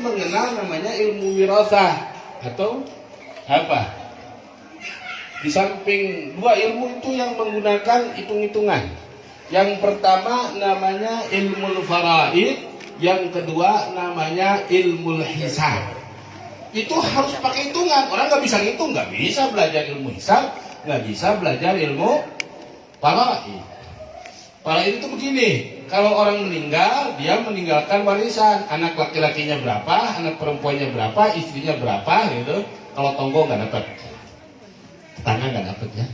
mengenal namanya ilmu wirasah atau apa? Di samping dua ilmu itu yang menggunakan hitung-hitungan. Yang pertama namanya ilmu faraid, yang kedua namanya ilmu hisab. Itu harus pakai hitungan. Orang nggak bisa ngitung, nggak bisa belajar ilmu hisab, nggak bisa belajar ilmu faraid. Faraid itu begini, kalau orang meninggal, dia meninggalkan warisan. Anak laki-lakinya berapa, anak perempuannya berapa, istrinya berapa, gitu. Kalau tonggo nggak dapat, tetangga nggak dapat ya.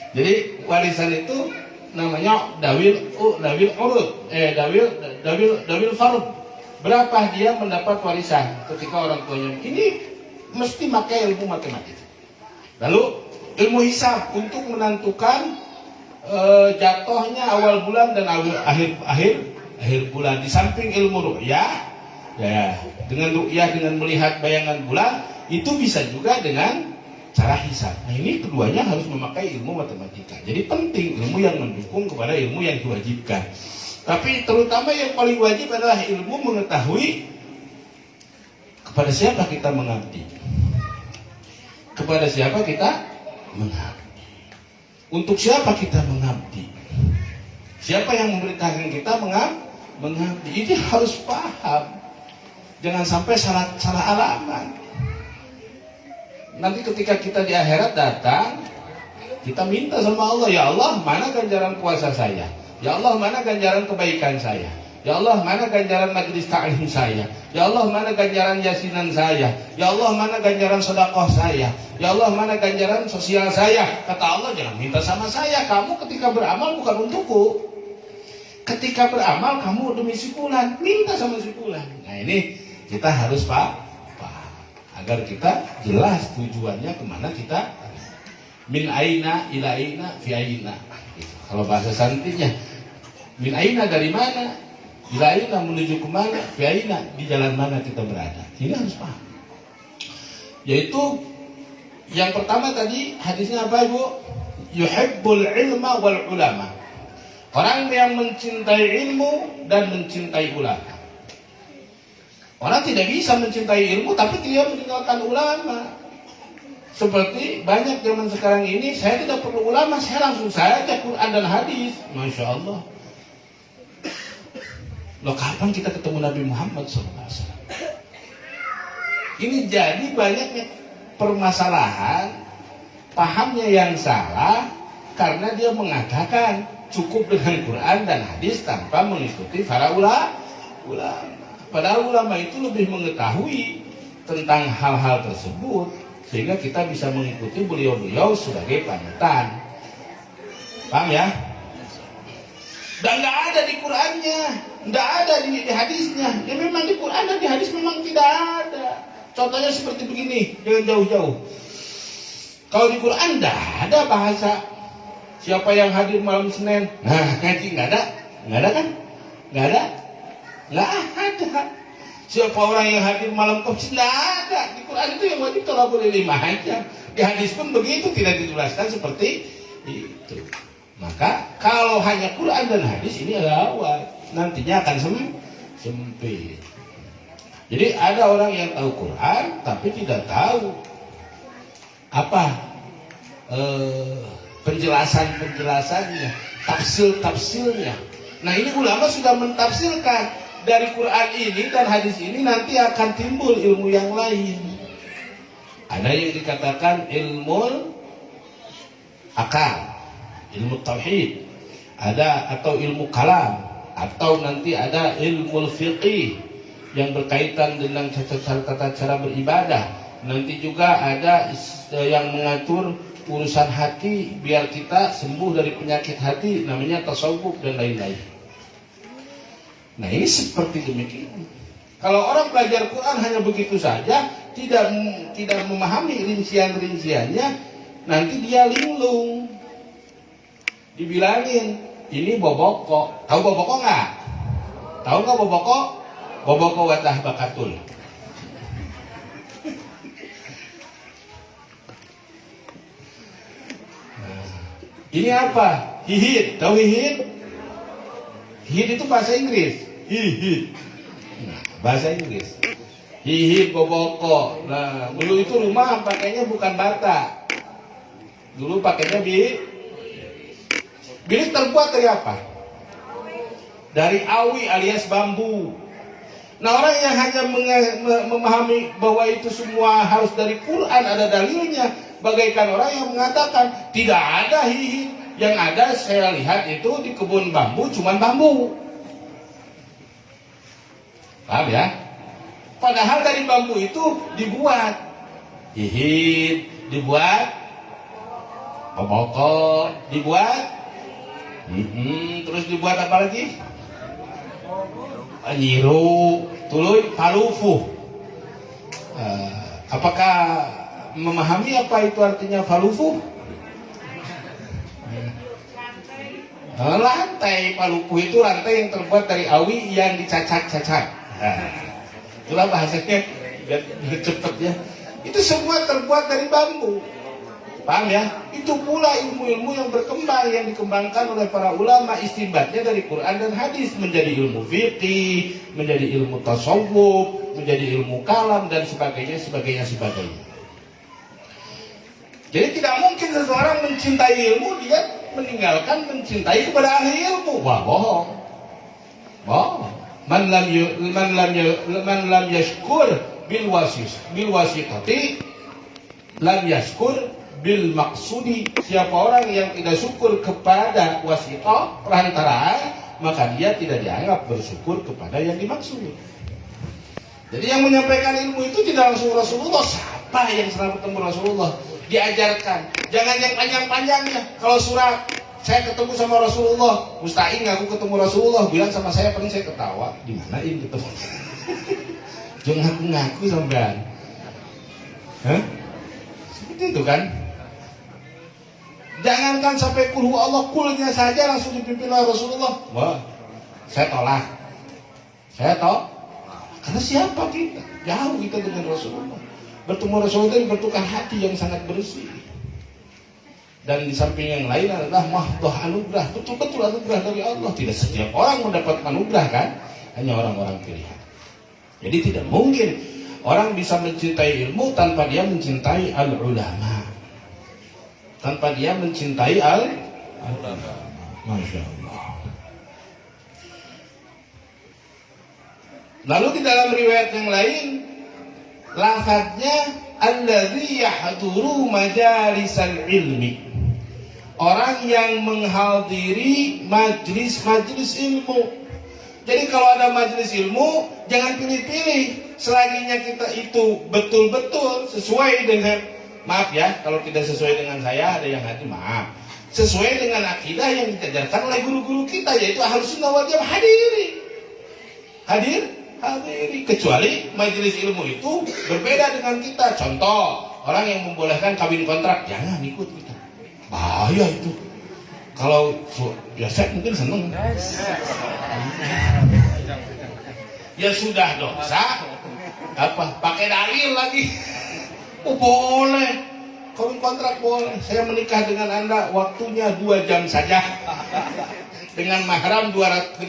Jadi warisan itu namanya dawil urut, dawil fard. Berapa dia mendapat warisan ketika orang tuanya ini mesti pakai ilmu matematika. Lalu ilmu hisab untuk menentukan jatuhnya awal bulan dan akhir bulan. Di samping ilmu ru'yah, ya, dengan ru'yah dengan melihat bayangan bulan itu bisa juga dengan cara hisab. Nah ini keduanya harus memakai ilmu matematika. Jadi penting ilmu yang mendukung kepada ilmu yang diwajibkan. Tapi terutama yang paling wajib adalah ilmu mengetahui kepada siapa kita mengabdi. Kepada siapa kita mengabdi. Untuk siapa kita mengabdi. Siapa yang memerintahkan kita mengabdi. Ini harus paham. Jangan sampai salah alamat. Nanti ketika kita di akhirat datang, kita minta sama Allah, ya Allah, mana ganjaran puasa saya? Ya Allah, mana ganjaran kebaikan saya? Ya Allah, mana ganjaran majlis ta'lim saya? Ya Allah, mana ganjaran yasinan saya? Ya Allah, mana ganjaran sedekah saya? Ya Allah, mana ganjaran sosial saya? Kata Allah, jangan minta sama saya. Kamu ketika beramal bukan untukku. Ketika beramal kamu demi si fulan, minta sama si fulan. Nah ini kita harus paham agar kita jelas tujuannya kemana kita. Min aina ila aina fi aina. Kalau bahasa santrinya, min aina dari mana, ila aina menuju kemana, fi aina di jalan mana kita berada. Ini harus paham. Yaitu yang pertama tadi hadisnya apa Ibu? Yuhibbul ilma wal ulama. Orang yang mencintai ilmu dan mencintai ulama. Orang tidak bisa mencintai ilmu tapi dia meninggalkan ulama. Seperti banyak zaman sekarang ini, saya tidak perlu ulama, saya langsung saja Quran dan hadis. Masya Allah. Loh kapan kita ketemu Nabi Muhammad SAW? Ini jadi banyaknya permasalahan, pahamnya yang salah, karena dia mengatakan cukup dengan Quran dan hadis tanpa mengikuti para ulama. Padahal ulama itu lebih mengetahui tentang hal-hal tersebut, sehingga kita bisa mengikuti beliau-beliau sebagai panutan. Paham ya? Dan nggak ada di Qurannya, nggak ada di hadisnya. Ya memang di Quran dan di hadis memang tidak ada. Contohnya seperti begini, jangan jauh-jauh. Kalau di Quran nggak ada bahasa siapa yang hadir malam Senin. Nah, ngaji nggak ada kan? Nggak ada. Siapa orang yang hadir malam Kamis? Nggak ada. Di Quran itu yang wajib kalau boleh 5 aja. Di hadis pun begitu, tidak dijelaskan seperti itu. Maka kalau hanya Quran dan hadis ini gawat, nantinya akan sempit. Jadi ada orang yang tahu Quran tapi tidak tahu apa penjelasannya, tafsirnya. Nah ini ulama sudah mentafsirkan. Dari Quran ini dan hadis ini nanti akan timbul ilmu yang lain. Ada yang dikatakan ilmu akal, ilmu tauhid, ada atau ilmu kalam, atau nanti ada ilmu fiqih yang berkaitan dengan tata cara beribadah. Nanti juga ada yang mengatur urusan hati biar kita sembuh dari penyakit hati, namanya tasawuf dan lain-lain. Nah ini seperti demikian. Kalau orang belajar Quran hanya begitu saja, tidak memahami rincian-rinciannya, nanti dia linglung. Dibilangin, ini boboko. Tahu boboko nggak? Tahu nggak boboko? Boboko wadah bakatul. Ini apa? Hihit. Tahu hihit? Hihit itu bahasa Inggris. Hihit. Nah, bahasa Inggris. Hihi boboko. Nah, dulu itu rumah pakainya bukan bata. Dulu pakainya bilik terbuat dari apa? Dari awi alias bambu. Nah, orang yang hanya memahami bahwa itu semua harus dari Quran, ada dalilnya, bagaikan orang yang mengatakan tidak ada hihi, yang ada saya lihat itu di kebun bambu cuman bambu. Paham ya? Padahal dari bambu itu dibuat hihi, dibuat pokok, dibuat terus dibuat apa lagi? Nyiru, tuluy, palufu. Apakah memahami apa itu artinya palufu? Lantai palufu itu lantai yang terbuat dari awi yang dicacat-cacat. Itulah bahasanya biar cepet ya. Itu semua terbuat dari bambu. Paham ya? Itu pula ilmu-ilmu yang berkembang, yang dikembangkan oleh para ulama, istinbatnya dari Quran dan hadis, menjadi ilmu fikih, menjadi ilmu tasawuf, menjadi ilmu kalam dan sebagainya. Jadi tidak mungkin seseorang mencintai ilmu dia meninggalkan mencintai kepada ahli ilmu. Wah, bohong. Man lam yashkur bil wasitati lam yashkur bil maksudi. Siapa orang yang tidak syukur kepada wasitah, perantaraan, maka dia tidak dianggap bersyukur kepada yang dimaksud. Jadi yang menyampaikan ilmu itu tidak langsung Rasulullah. Siapa yang selalu ketemu Rasulullah diajarkan, jangan yang panjang-panjangnya. Kalau surat saya ketemu sama Rasulullah, mustahil aku ketemu Rasulullah, bilang sama saya paling saya ketawa. Di mana ini ketemu? Jangan ngaku sampean. Seperti itu kan? Jangankan sampai kul Allah, kulnya saja langsung dipimpin oleh Rasulullah. Wah, saya tolak. Karena siapa kita? Jauh kita dengan Rasulullah. Bertemu Rasulullah dan bertukar hati yang sangat bersih. Dan di samping yang lain adalah mahdoh anugerah. Betul-betul anugerah dari Allah. Tidak setiap orang mendapat anugerah kan? Hanya orang-orang pilihan. Jadi tidak mungkin orang bisa mencintai ilmu tanpa dia mencintai al-ulama. Tanpa dia mencintai al-ulama. Masya Allah. Lalu di dalam riwayat yang lain, lafadznya alladzi yahduru majalisal ilmi. Orang yang menghadiri majlis-majlis ilmu. Jadi kalau ada majlis ilmu, jangan pilih-pilih. Selaginya kita itu betul-betul sesuai dengan, maaf ya, kalau tidak sesuai dengan saya, ada yang hati, maaf. Sesuai dengan akidah yang diajarkan oleh guru-guru kita, yaitu Ahlus Sunnah wal Jamaah, hadiri. Kecuali majelis ilmu itu berbeda dengan kita. Contoh, orang yang membolehkan kawin kontrak, jangan ikut kita. Bahaya itu. Kalau ya saya mungkin seneng. Ya sudah dosa. Apa? Pakai dalil lagi. Oh boleh. Kawin kontrak boleh. Saya menikah dengan Anda waktunya 2 jam saja. Dengan mahar 200.000,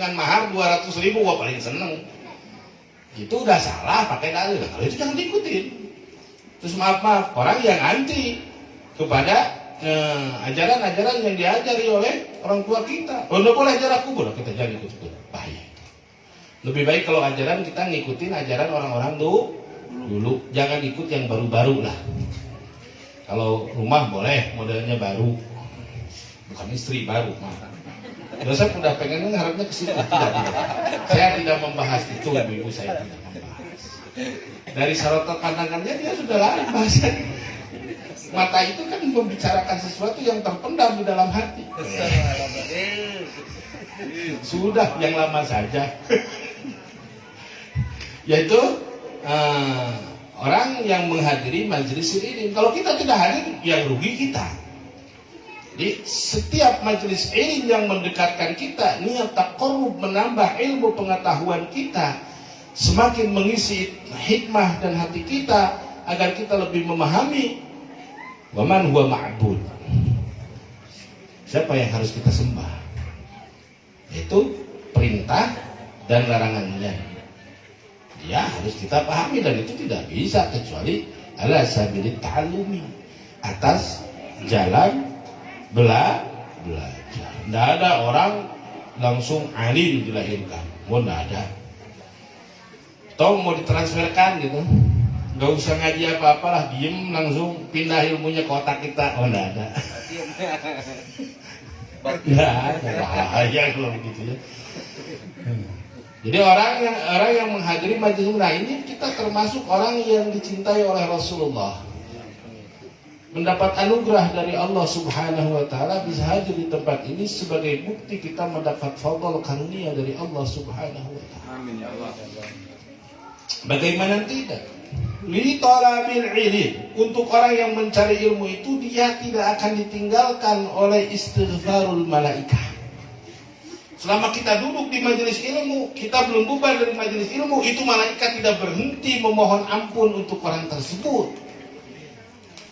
wah paling seneng. Itu udah salah pakai dalil. Kalau itu jangan diikutin. Terus maaf, orang yang anti kepada ajaran-ajaran yang diajari oleh orang tua kita. Oh, nggak boleh ajar aku, boleh kita jangan ikut-ikut. Bahaya. Lebih baik kalau ajaran kita ngikutin ajaran orang-orang dulu. Jangan ikut yang baru-baru lah. Kalau rumah boleh modelnya baru, bukan istri baru. Saya udah pengen harapnya ke situ. Tidak. Saya tidak membahas itu, ibu-ibu, saya tidak membahas. Dari sorotan pandangannya dia sudah lari bahasanya. Mata itu kan membicarakan sesuatu yang terpendam di dalam hati. Sudah yang lama saja. Yaitu orang yang menghadiri majelis ilmu. Kalau kita tidak hadir, yang rugi kita. Jadi setiap majelis ilmu yang mendekatkan kita, niat taqarrub, menambah ilmu pengetahuan kita, semakin mengisi hikmah dan hati kita agar kita lebih memahami waman huwa ma'bud. Siapa yang harus kita sembah? Itu perintah dan larangannya. ya harus kita pahami, dan itu tidak bisa kecuali ala sabilit ta'allumi, atas jalan belajar. Tidak ada orang langsung alim dilahirkan, mau tidak ada. Atau mau ditransferkan gitu, nggak usah ngaji apa-apalah, diem langsung pindah ilmunya ke otak kita, oh tidak ada. Tidak ada, bahaya kalau begitu ya. Jadi orang yang menghadiri majelis ilmu, nah ini kita termasuk orang yang dicintai oleh Rasulullah, mendapat anugerah dari Allah Subhanahu wa taala, bisa hadir di tempat ini sebagai bukti kita mendapat fadl karunia dari Allah Subhanahu wa taala. Amin ya Allah. Bagaimana tidak? Li talabil ilm, untuk orang yang mencari ilmu itu dia tidak akan ditinggalkan oleh istighfarul malaikah. Selama kita duduk di majelis ilmu, kita belum bubar dari majelis ilmu, itu malaikat tidak berhenti memohon ampun untuk orang tersebut.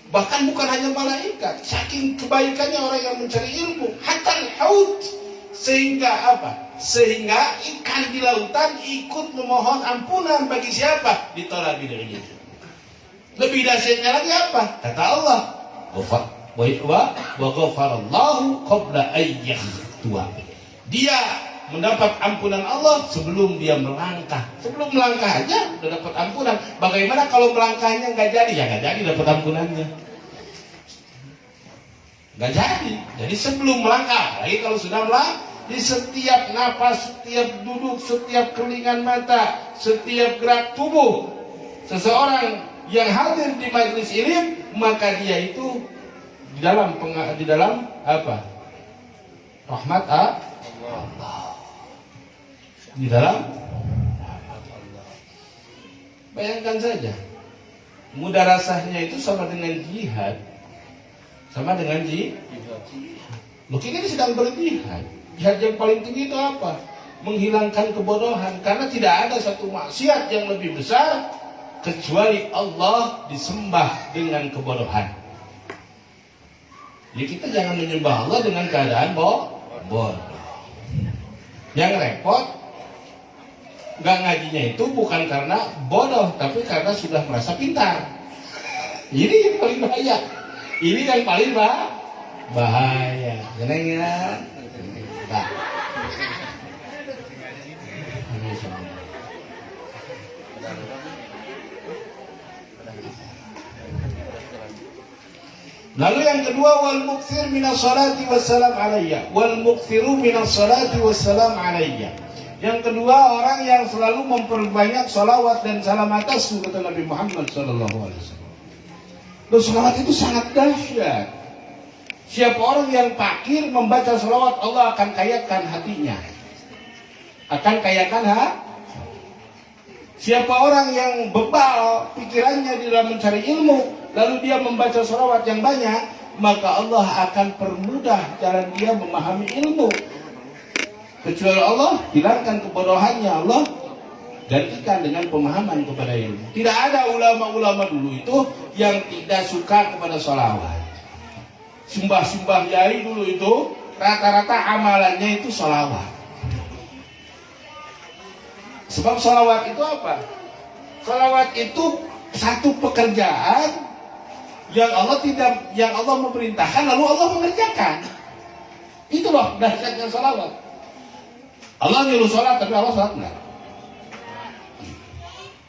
Bahkan bukan hanya malaikat, saking kebaikannya orang yang mencari ilmu, hatta al-haut, sehingga apa? Sehingga ikan di lautan ikut memohon ampunan bagi siapa? Ditolabil ilm. Lebih dahsyatnya lagi apa? Kata Allah, wa ghafarallahu qabla ayyahtua. Dia mendapat ampunan Allah sebelum dia melangkah. Sebelum melangkah aja udah dapat ampunan. Bagaimana kalau melangkahnya nggak jadi? Ya nggak jadi dapat ampunannya. Nggak jadi. Jadi sebelum melangkah, lagi kalau sudah melangkah, di setiap napas, setiap duduk, setiap kelingan mata, setiap gerak tubuh seseorang yang hadir di majelis ilmu, maka dia itu di dalam apa? Rahmat Allah. Di dalam rahmat Allah. Bayangkan saja, mudarasahnya itu sama dengan jihad. Sama dengan jihad. Loh, kita ini sedang berjihad. Jihad yang paling tinggi itu apa? Menghilangkan kebodohan. Karena tidak ada satu maksiat yang lebih besar kecuali Allah disembah dengan kebodohan. Jadi kita jangan menyembah Allah dengan keadaan bodoh. Yang repot, nggak ngajinya itu bukan karena bodoh, tapi karena sudah merasa pintar. Ini yang paling bahaya. Ini yang paling bahaya. Jangan ya. Nah. Lalu yang kedua, wal mukthir minas salati wassalam alayya. Wal mukthiru minas salati wassalam alayya. Yang kedua, orang yang selalu memperbanyak salawat dan salam atasku, kata Nabi Muhammad sallallahu alaihi wasallam. Loh, salawat itu sangat dahsyat. Siapa orang yang fakir membaca salawat, Allah akan kayakan hatinya. Akan kayakan Siapa orang yang bebal pikirannya di dalam mencari ilmu, lalu dia membaca salawat yang banyak, maka Allah akan permudah jalan dia memahami ilmu. Kecuali Allah hilangkan kebodohannya, Allah gantikan dengan pemahaman kepada ilmu. Tidak ada ulama-ulama dulu itu yang tidak suka kepada salawat. Simbah-simbah yai dulu itu rata-rata amalannya itu salawat. Sebab salawat itu apa? Salawat itu satu pekerjaan yang Allah memerintahkan lalu Allah mengerjakan. Itu loh dahsyatnya salawat. Allah nyuruh salat tapi Allah salat enggak?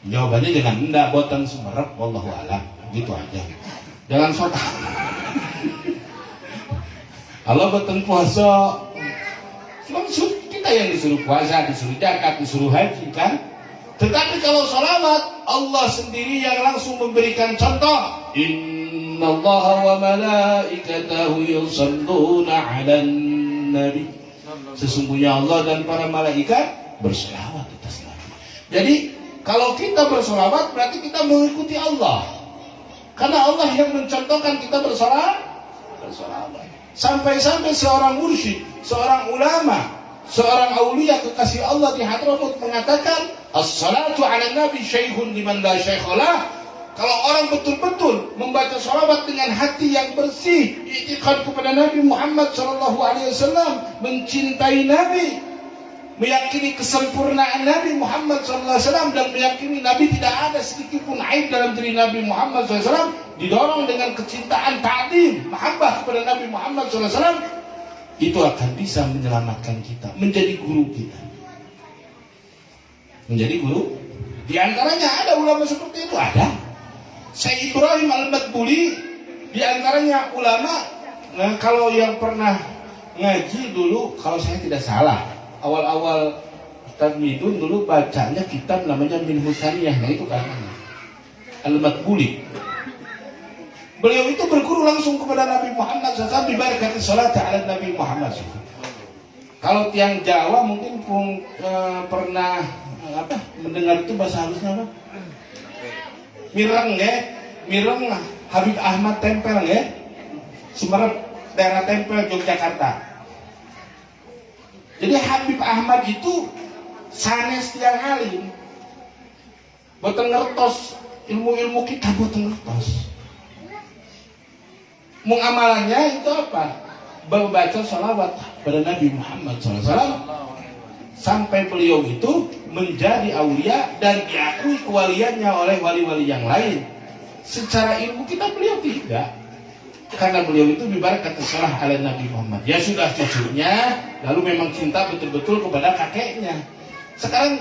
Jawabannya jangan enggak, boten sumerep, wallahu a'lam. Gitu aja. Jangan sotak. Allah boten puasa. Cuma kita yang disuruh puasa, disuruh zakat, disuruh haji kan. Tetapi kalau salawat, Allah sendiri yang langsung memberikan contoh. Innallaha wa malaikatahu yusalluna 'alan nabi. Sesungguhnya Allah dan para malaikat berselawat atas Nabi. Jadi kalau kita berselawat berarti kita mengikuti Allah. Karena Allah yang mencontohkan kita berselawat. Sampai-sampai seorang mursyid, seorang ulama, seorang aulia kekasih Allah di Hadramaut mengatakan, as-salatu 'ala nabi syaikhun liman la syaikhalah. Kalau orang betul-betul membaca salawat dengan hati yang bersih, i'tiqad kepada Nabi Muhammad SAW, mencintai Nabi, meyakini kesempurnaan Nabi Muhammad SAW dan meyakini Nabi tidak ada sedikit pun aib dalam diri Nabi Muhammad SAW, didorong dengan kecintaan ta'zim, mahabbah kepada Nabi Muhammad SAW, itu akan bisa menyelamatkan kita, menjadi guru kita. Menjadi guru. Di antaranya ada ulama seperti itu, ada. Syekh Ibrahim Al-Madbuli, di antaranya ulama. Nah, kalau yang pernah ngaji dulu, kalau saya tidak salah, awal-awal Ustaz Midun dulu bacanya kitab namanya Minhus Saniyah. Nah itu kan Al-Madbuli. Beliau itu berguru langsung kepada Nabi Muhammad SAW, dibarakati salat ala Nabi Muhammad SAW. Kalau tiang Jawa mungkin pernah mendengar itu bahasa halusnya apa? Mireng ya, Mireng Habib Ahmad Tempel ya, Sumerep daerah Tempel Yogyakarta. Jadi Habib Ahmad itu sanes tiang alim, boten ngertos ilmu-ilmu kita, boten ngertos. Mengamalannya itu apa? Membaca sholawat pada Nabi Muhammad SAW sampai beliau itu menjadi aulia dan diakui kewaliannya oleh wali-wali yang lain. Secara ilmu kita beliau tidak, karena beliau itu bibarakat salah ala Nabi Muhammad. Ya sudah cucunya, lalu memang cinta betul-betul kepada kakeknya. Sekarang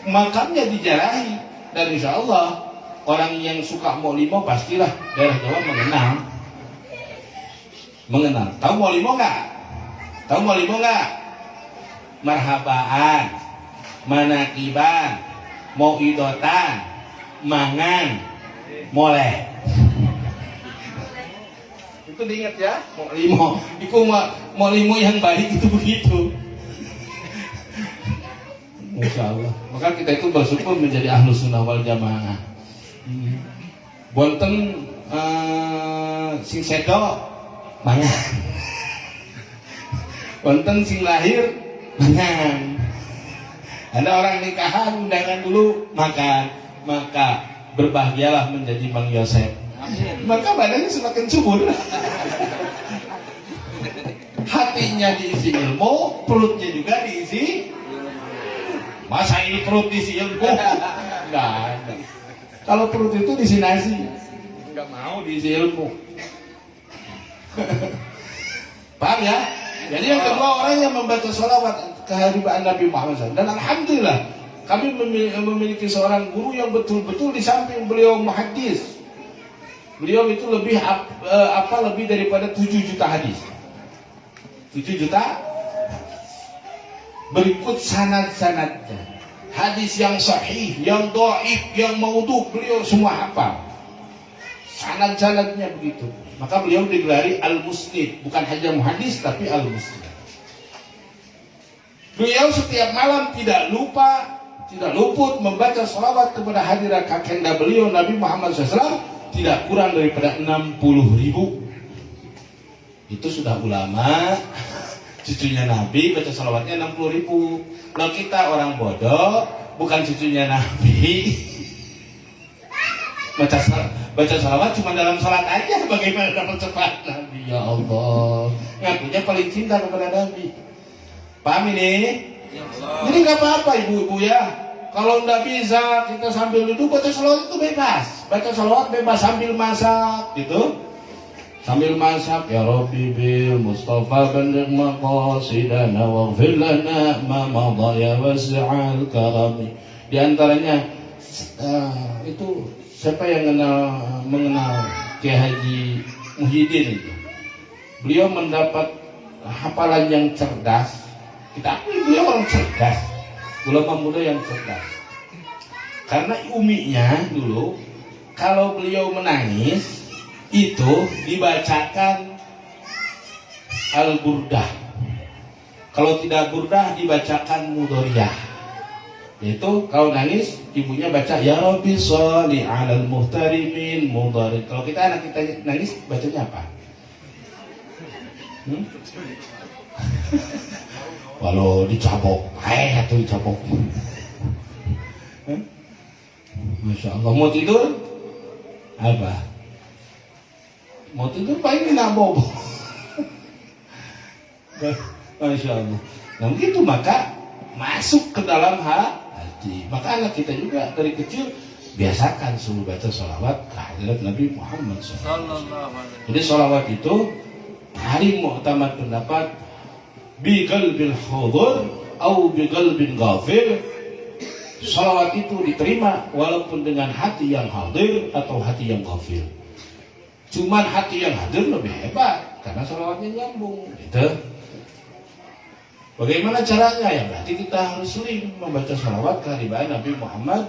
makamnya dijarahi, dan insya Allah orang yang suka Maulimo pastilah daerah Jawa mengenal. Tahu Maulimo nggak? Tahu Maulimo nggak? Marhabaan, manakiban, mauidotan, mangan, moleh. Itu diingat ya, Maulimo. Itu Maulimo yang baik itu begitu. Masya Allah. Maka kita itu bersyukur menjadi Ahlus Sunnah wal Jamaah. Bonten sing sedo mangan, wonten sing lahir mangan. Ada orang nikahan undangan dulu makan, maka berbahagialah menjadi Bang Yosef. Maka badannya semakin subur. Hatinya diisi ilmu, perutnya juga diisi. Masa ini perut diisi ilmu? Enggak ada. Kalau perut itu diisi nasi, enggak mau diisi ilmu. Paham ya? Jadi yang kedua, orang yang membaca sholawat kehadiran Nabi Muhammad SAW. Dan alhamdulillah kami memiliki seorang guru yang betul-betul di samping beliau muhaddis, beliau itu lebih daripada 7 juta hadis. 7 juta. Berikut sanad-sanadnya, hadis yang sahih, yang dhaif, yang maudhu, beliau semua hafal. Sanad-sanadnya begitu. Maka beliau digelari Al-Musnid, bukan hanya muhaddis tapi Al-Musnid. Beliau setiap malam tidak luput membaca sholawat kepada hadirat kakenda beliau Nabi Muhammad SAW, tidak kurang daripada 60.000. Itu sudah ulama, cucunya Nabi baca sholawatnya 60.000. Kalau kita orang bodoh, bukan cucunya Nabi, baca salawat cuma dalam salat aja, bagaimana dapat cepat Nabi? Ya Allah, ngakunya paling cinta kepada Nabi. Paham ini? Jadi nggak apa-apa ibu-ibu ya, kalau nggak bisa kita sambil duduk baca salawat itu bebas. Baca salawat bebas sambil masak gitu, sambil masak. Ya Rabbi bil Mustafa balligh maqasidana waghfir lana ma madha ya wasi'al karami. Di antaranya itu siapa yang mengenal Kiai Haji Muhyiddin itu? Beliau mendapat hafalan yang cerdas. Kita akui beliau orang cerdas, ulama muda yang cerdas. Karena uminya dulu, kalau beliau menangis itu dibacakan Al-Burdah. Kalau tidak Burdah dibacakan Mudoriyah. Yaitu kalau nangis ibunya baca Ya Rabbi sholli 'alal muhtarimin mudharin. Kalau kita anak kita nangis bacanya apa? Walau dicabok, atau dicabok. Masya Allah. Mau tidur apa? Mau tidur paling nabob. Masya Allah. Nah begitu, maka masuk ke dalam hati. Maka anak kita juga dari kecil biasakan suruh baca sholawat kehadirat Nabi Muhammad SAW. Jadi sholawat itu hari mu'tamad pendapat bi qalbil hudur atau bi qalbin ghafil. Sholawat itu diterima walaupun dengan hati yang hadir atau hati yang ghafil. Cuman hati yang hadir lebih hebat karena sholawatnya nyambung. Gitu. Bagaimana caranya? Ya berarti kita harus sering membaca sholawat kehadiran Nabi Muhammad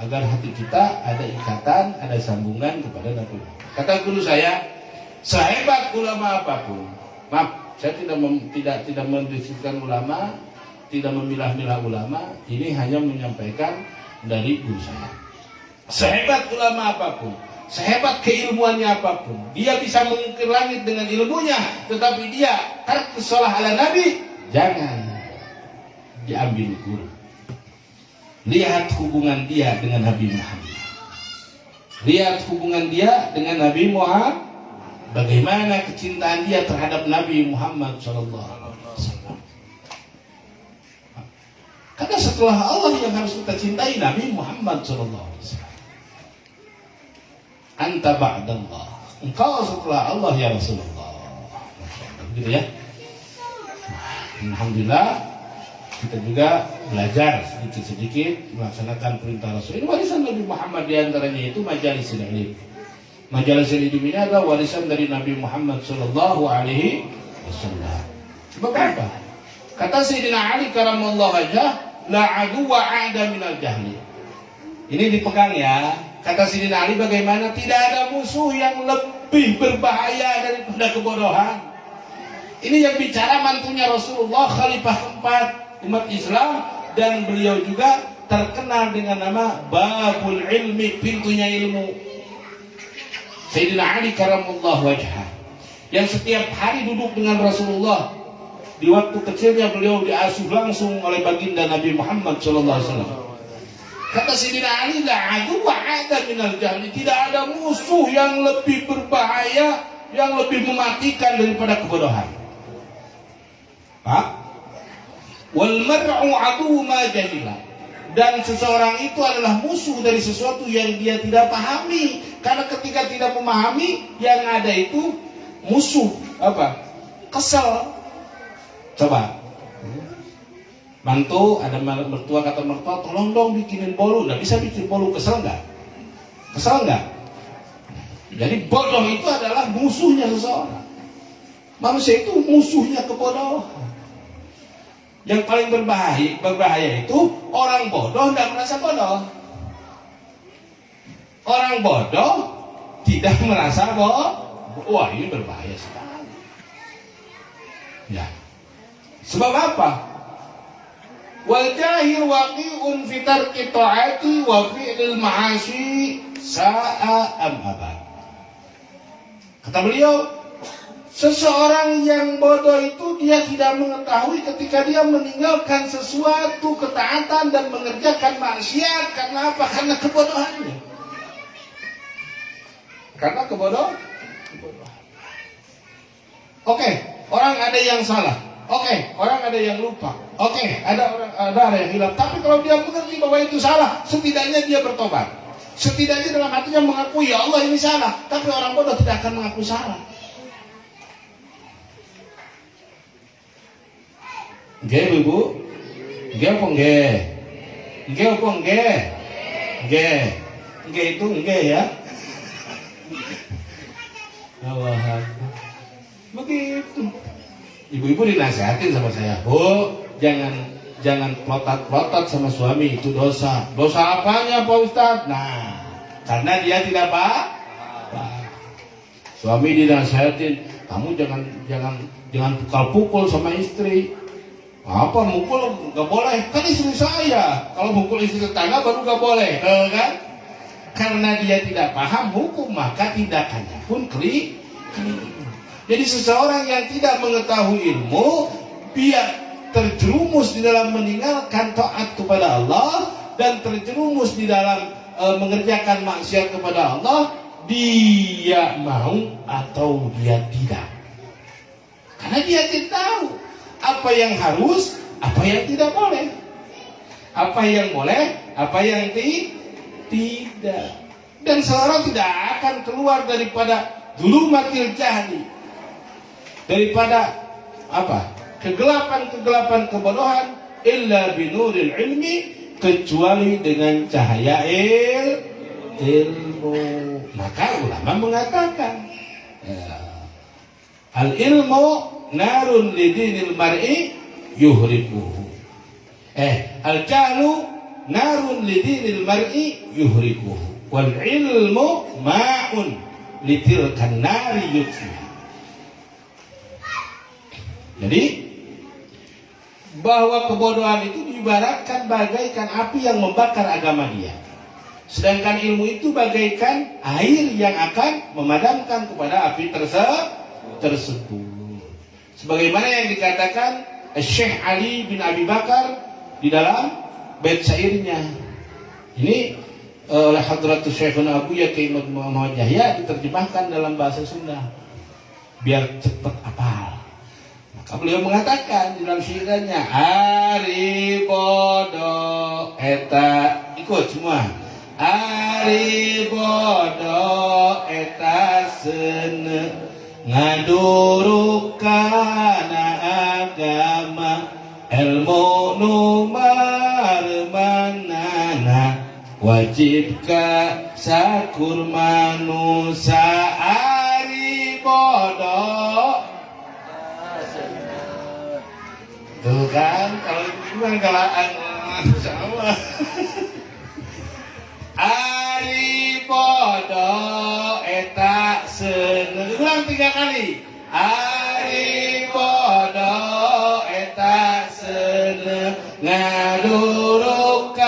agar hati kita ada ikatan, ada sambungan kepada Nabi Muhammad. Kata guru saya, sehebat ulama apapun, maaf, saya tidak mendiskusikan ulama, tidak memilah-milah ulama, ini hanya menyampaikan dari guru saya. Sehebat ulama apapun, sehebat keilmuannya apapun, dia bisa mengukir langit dengan ilmunya, tetapi dia tarkus shalah ala Nabi, jangan diambil guru. Lihat hubungan dia dengan Nabi Muhammad. Lihat hubungan dia dengan Nabi Muhammad. Bagaimana kecintaan dia terhadap Nabi Muhammad SAW. Karena setelah Allah yang harus kita cintai Nabi Muhammad SAW. Anta ba'dallah. Engkau setelah Allah ya Rasulullah. Gitu ya. Alhamdulillah kita juga belajar sedikit-sedikit melaksanakan perintah Rasul. Ini warisan Nabi Muhammad, diantaranya itu majalis ilmu. Majalis ilmu ini adalah warisan dari Nabi Muhammad Sallallahu Alaihi Wasallam. Sebab apa? Kata Sayyidina Ali karamallahu wajhah, la aduwa a'da minal jahli. Ini dipegang ya. Kata Sayyidina Ali, bagaimana tidak ada musuh yang lebih berbahaya daripada kebodohan. Ini yang bicara mantunya Rasulullah, khalifah keempat umat Islam, dan beliau juga terkenal dengan nama Babul Ilmi, pintunya ilmu. Sayyidina Ali karamallahu wajhah, yang setiap hari duduk dengan Rasulullah. Di waktu kecilnya beliau diasuh langsung oleh baginda Nabi Muhammad SAW. Kata Sayyidina Ali, la aduwa ada minal jahli, tidak ada musuh yang lebih berbahaya, yang lebih mematikan daripada kebodohan. Pak? Wal mar'u adu ma jahila. Dan seseorang itu adalah musuh dari sesuatu yang dia tidak pahami. Karena ketika tidak memahami, yang ada itu musuh. Apa? Kesel. Coba. Mantu, ada mertua kata mertua, tolong dong bikinin bolu. Nggak bisa bikin bolu, kesel nggak? Kesel nggak? Jadi bodoh itu adalah musuhnya seseorang. Manusia itu musuhnya kebodohan. Yang paling berbahaya itu orang bodoh tidak merasa bodoh. Orang bodoh tidak merasa bodoh. Wah, ini berbahaya sekali. Ya. Sebab apa? Wal jahil waqi'un fi tarki ta'ati wa fi'lil ma'asi sa'a am abad. Kata beliau, seseorang yang bodoh itu dia tidak mengetahui ketika dia meninggalkan sesuatu ketaatan dan mengerjakan maksiat. Karena apa? Karena kebodohannya. Karena kebodohan. Oke, orang ada yang salah. Oke, orang ada yang lupa. Oke, ada yang hilang. Tapi kalau dia mengerti bahwa itu salah, setidaknya dia bertobat. Setidaknya dalam hatinya mengakui, ya Allah ini salah. Tapi orang bodoh tidak akan mengaku salah. Nggih, Bu. Nggih apa nggih? Nggih apa nggih? Nggih. Nggih itu nggih ya. Allah. Begitu. Ibu-ibu dinasihatin sama saya, Bu, jangan protot sama suami, itu dosa. Dosa apanya Pak Ustadz? Nah, karena dia tidak paham. Suami dinasihatin, kamu jangan pukul sama istri. Apa mukul nggak boleh? Kan istri saya. Kalau mukul istri tetangga baru nggak boleh, kan? Karena dia tidak paham hukum, maka tindakannya pun keliru. Jadi seseorang yang tidak mengetahui ilmu, dia terjerumus di dalam meninggalkan taat kepada Allah dan terjerumus di dalam mengerjakan maksiat kepada Allah, dia mau atau dia tidak. Karena dia tidak tahu apa yang harus apa yang tidak boleh, apa yang boleh, apa yang tidak. Dan seorang tidak akan keluar daripada dzulumatil jahli, daripada apa? Kegelapan-kegelapan kebodohan, illa binuril ilmi, kecuali dengan cahaya ilmu. Maka ulama mengatakan al ilmu narun lidinil mar'i yuhrikuhu. Al jahlu narun lidinil mar'i yuhrikuhu. Wal ilmu ma'un litilkan nari yutfiha. Jadi bahwa kebodohan itu diibaratkan bagaikan api yang membakar agama dia. Sedangkan ilmu itu bagaikan air yang akan memadamkan kepada api tersebut. Sebagaimana yang dikatakan Syekh Ali bin Abi Bakar di dalam bait syairnya. Ini oleh Hadratus Syekhuna Abu Yaqi Muhammad Yahya diterjemahkan dalam bahasa Sunda biar cepat hafal. Maka beliau mengatakan di dalam syairnya, Ari bodo eta, ikut semua. Ari bodo eta sene ngadurukana agama ilmu numar manana wajib ka sakur manusia. Ari bodo tuh kan, kalau itu galaan sama. Ari bodo eta sene, ulang 3 kali. Ari bodo eta sene ngadurukan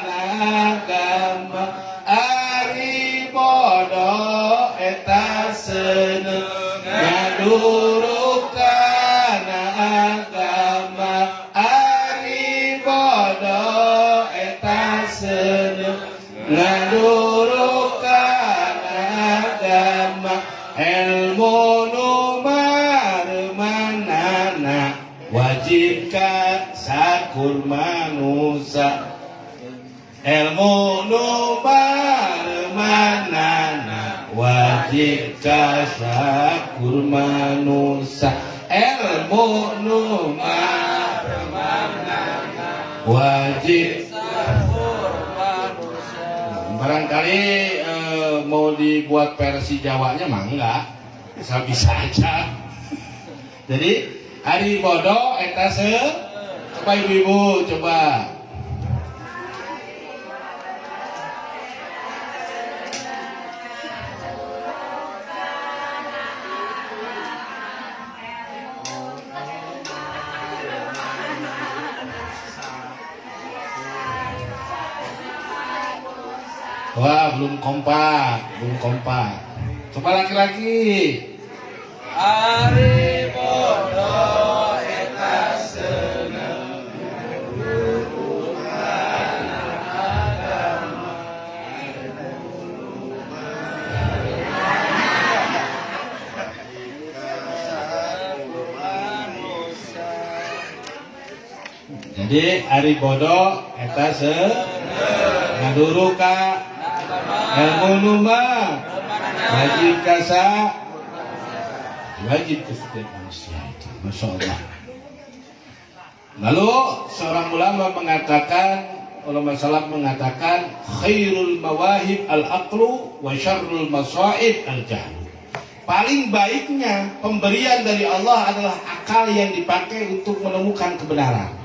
agama. Ari bodo eta sene ngadurukan agama. Ari bodo eta sene ngadurukan agama. Ilmu numar manana wajib ka sakur manusia. Ilmu numar manana wajib ka sakur manusia. Ilmu numar manana wajib sakur manusia. Barangkali mau dibuat versi Jawanya mah enggak, bisa aja. Jadi ari bodo eta coba ibu-ibu coba. Wah, belum kompak. Coba laki-laki. Ari bodo eta seneng ngurukan agama. Jadi ari bodo eta seneng ngaduruka ilmu numar wajib kasa, wajib ke setiap manusia itu. Masya Allah. Lalu seorang ulama salaf mengatakan khairul mawahib al-aqlu wa syarrul masaib al-jahl. Paling baiknya pemberian dari Allah adalah akal yang dipakai untuk menemukan kebenaran.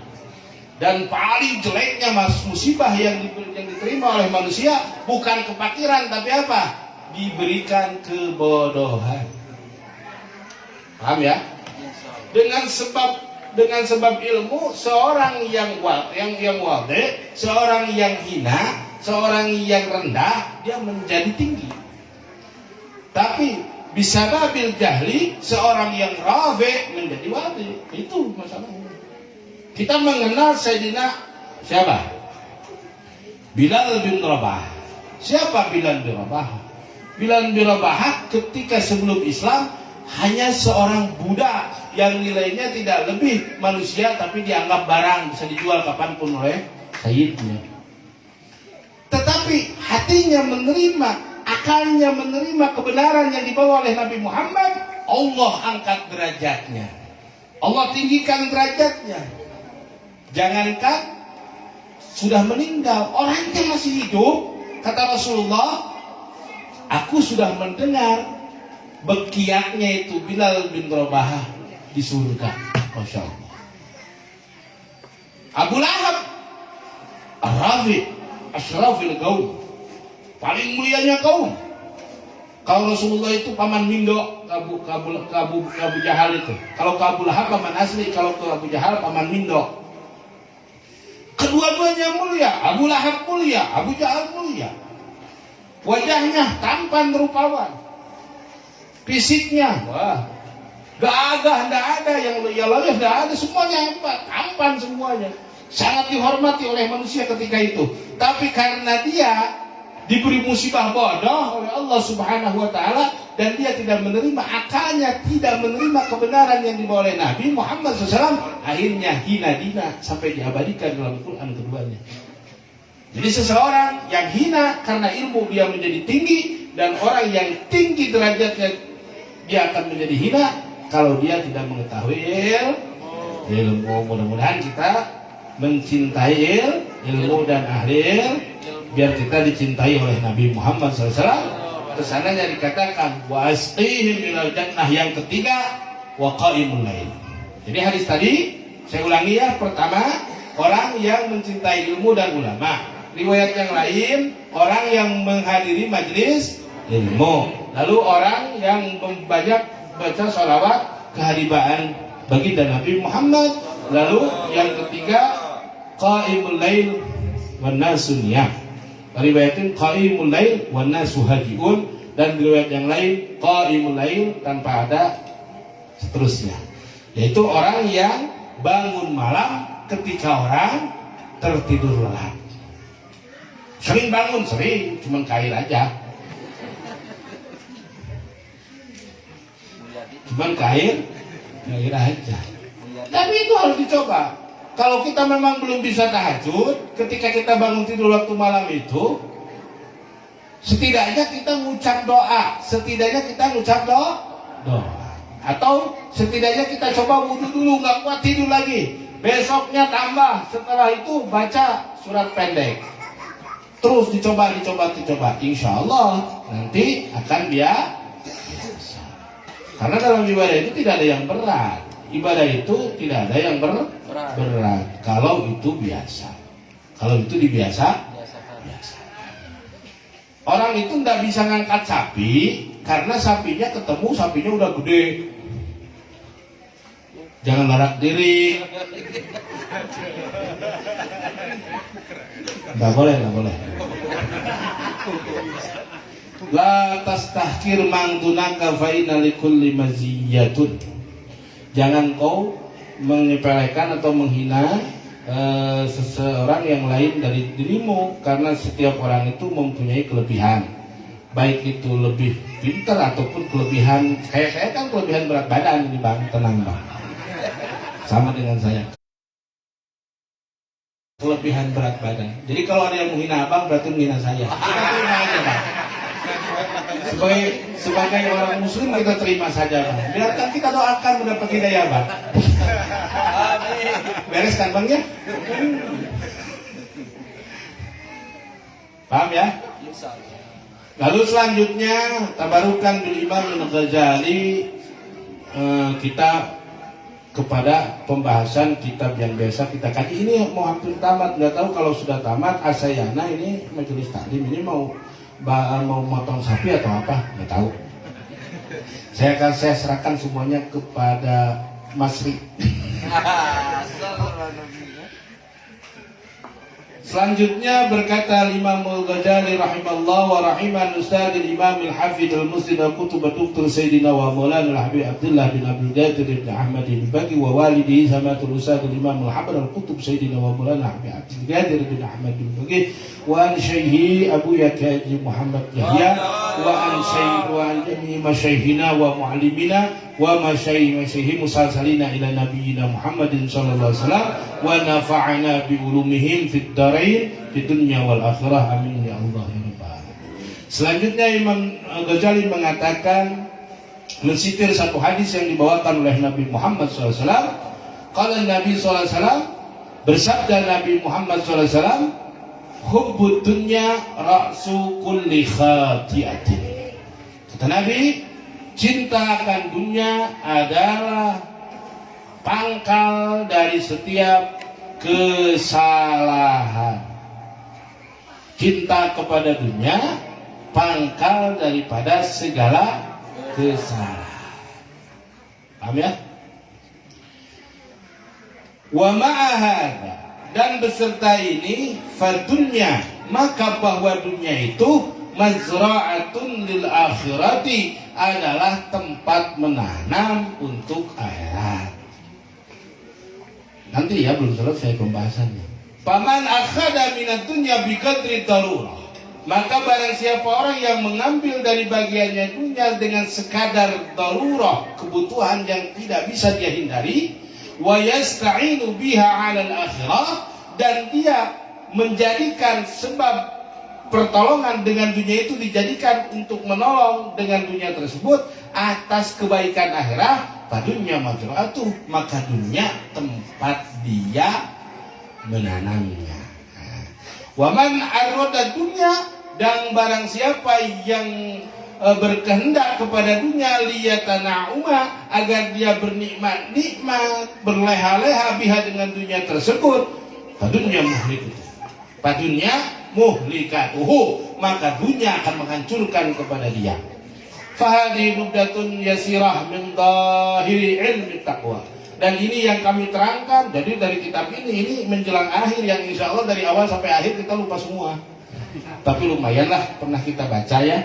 Dan paling jeleknya musibah yang diterima oleh manusia bukan kefakiran, tapi apa? Diberikan kebodohan. Paham ya? Dengan sebab ilmu, seorang yang wade, seorang yang hina, seorang yang rendah, dia menjadi tinggi. Tapi bisa babil jahli, seorang yang rafi menjadi wade. Itu masalahnya. Kita mengenal Sayyidina siapa? Bilal bin Rabah. Siapa Bilal bin Rabah? Bilal bin Rabah ketika sebelum Islam hanya seorang budak yang nilainya tidak lebih manusia, tapi dianggap barang, bisa dijual kapanpun oleh sayyidnya. Tetapi hatinya menerima, akalnya menerima kebenaran yang dibawa oleh Nabi Muhammad, Allah angkat derajatnya, Allah tinggikan derajatnya. Jangankan sudah meninggal, orangnya masih hidup. Kata Rasulullah, aku sudah mendengar bekiaknya itu Bilal bin Rabah di surga. Masya Allah. Abu Lahab Ar-Rafi Ashrafil Qaum, paling mulianya kaum. Kalau Rasulullah itu paman Mindo, Abu Jahal itu. Kalau ke Abu Lahab paman asli, kalau ke Abu Jahal paman Mindo. Kedua-duanya mulia. Abu Lahab mulia, Abu Jahal mulia. Wajahnya tampan rupawan, fisiknya, wah, gagah, tidak ada yang loyal, tidak ada, semuanya tampan semuanya, sangat dihormati oleh manusia ketika itu. Tapi karena dia diberi musibah bodoh oleh Allah Subhanahu Wa Taala dan dia tidak menerima, akalnya tidak menerima kebenaran yang dibawa oleh Nabi Muhammad SAW, akhirnya hina dina sampai diabadikan dalam Quran keduanya. Jadi seseorang yang hina karena ilmu dia menjadi tinggi, dan orang yang tinggi derajatnya dia akan menjadi hina kalau dia tidak mengetahui ilmu. Mudah-mudahan kita mencintai ilmu dan ahli biar kita dicintai oleh Nabi Muhammad SAW. Kesananya dikatakan wa asqihim minal jannah, yang ketiga wa qaimul lail. Jadi hadis tadi saya ulangi ya, pertama orang yang mencintai ilmu dan ulama. Riwayat yang lain orang yang menghadiri majelis ilmu. Lalu orang yang banyak baca sholawat keharibaan baginda Nabi Muhammad. Lalu yang ketiga qaimul lail wan nasu niyam. Riwayatin qaimul lail wan nasu hajiun, dan riwayat yang lain qaimul lail tanpa ada seterusnya. Yaitu orang yang bangun malam ketika orang tertidur lelap. Sering bangun, sering, cuman kail aja. Cuman kail aja. Tapi itu harus dicoba. Kalau kita memang belum bisa tahajud, ketika kita bangun tidur waktu malam itu, setidaknya kita ngucap doa. Doa. Atau setidaknya kita coba wudhu dulu, nggak kuat tidur lagi. Besoknya tambah, setelah itu baca surat pendek. Terus dicoba. Insya Allah nanti akan biasa. Karena dalam ibadah itu tidak ada yang berat. Ibadah itu tidak ada yang berat. Kalau itu biasa. Kalau itu biasa. Orang itu tidak bisa ngangkat sapi karena sapinya ketemu, sapinya udah gede. Jangan larak diri. Nggak boleh. La tastahkir mangtunaka fa inna likulli maziyatun. Jangan kau menyepelekan atau menghina seseorang yang lain dari dirimu, karena setiap orang itu mempunyai kelebihan. Baik itu lebih pintar ataupun kelebihan. Kayak saya kan kelebihan berat badan ini Bang, tenang Bang. Sama dengan saya. Kelebihan berat badan. Jadi kalau ada yang menghina Abang berarti menghina saya. Kita terima aja Bang. Sebagai orang muslim kita terima saja Bang. Biarkan kita doakan mendapat hidayah Bang. Beres kan Bang ya? Paham ya? Lalu selanjutnya tabarukan bil Imam Al-Ghazali, kita kepada pembahasan kitab yang biasa kita kaji. Ini mau hampir tamat, nggak tahu kalau sudah tamat asayana ini majelis taklim ini mau motong sapi atau apa, nggak tahu. Saya serahkan semuanya kepada Mas Ri. Selanjutnya berkata Imam Al-Ghazali rahimallahu wa rahiman Ustaz Imam Al-Hafidh Al-Muslim Al-Qutub Dr. Sayyidina wa Maulana Al-Habib Abdullah bin Abdul Qadir bin Ahmad bin Baqi wa walidi samatul Ustaz Imam Al-Habib Al-Qutub Sayyidina wa Maulana Al-Habib Abdul Qadir bin Ahmad bin Baqi wa an Syekhi Abu Yahya Muhammad Yahya wa an jami'i masyayikhina wa mu'allimina wa masyayikhi musalsalina ila nabiyyina Muhammadin sallallahu alaihi wasallam wa nafa'ana bi ulumihim fid dharain fid dunya wal akhirah amin ya Allah ya rabbal alamin. Selanjutnya Imam Ghazali mengatakan mensitir satu hadis yang dibawakan oleh Nabi Muhammad SAW. Qala Nabi SAW, bersabda Nabi Muhammad SAW, hubbud dunya ra'su kulli khati'atin. Kata Nabi, cinta akan dunia adalah pangkal dari setiap kesalahan. Cinta kepada dunia pangkal daripada segala kesalahan. Paham ya? Wa ma'ahada, dan beserta ini fadunya, maka bahwa dunia itu mazra'atun lil akhirati, adalah tempat menanam untuk akhirat. Nanti ya, belum selesai pembahasannya. Paman akhada minat dunya biqadri darurah, maka barang siapa orang yang mengambil dari bagiannya dunia dengan sekadar darurah, kebutuhan yang tidak bisa dia hindari, wa yasta'inu biha 'alal akhirah, dan dia menjadikan sebab pertolongan dengan dunia itu dijadikan untuk menolong dengan dunia tersebut atas kebaikan akhirat, padunya mazra'atuh, maka dunia tempat dia menanamnya. Wa man arada dunya, dan barang siapa yang berkehendak kepada dunia liyatana'uma, agar dia bernikmat-nikmat, berleha-leha biha dengan dunia tersebut, padunya muhlikatuhu, maka dunia akan menghancurkan kepada dia. Fahadi nubdatun yasirah min dhahiri ilmi taqwa, dan ini yang kami terangkan. Jadi dari kitab ini menjelang akhir, yang insya Allah dari awal sampai akhir kita lupa semua, tapi lumayanlah pernah kita baca ya.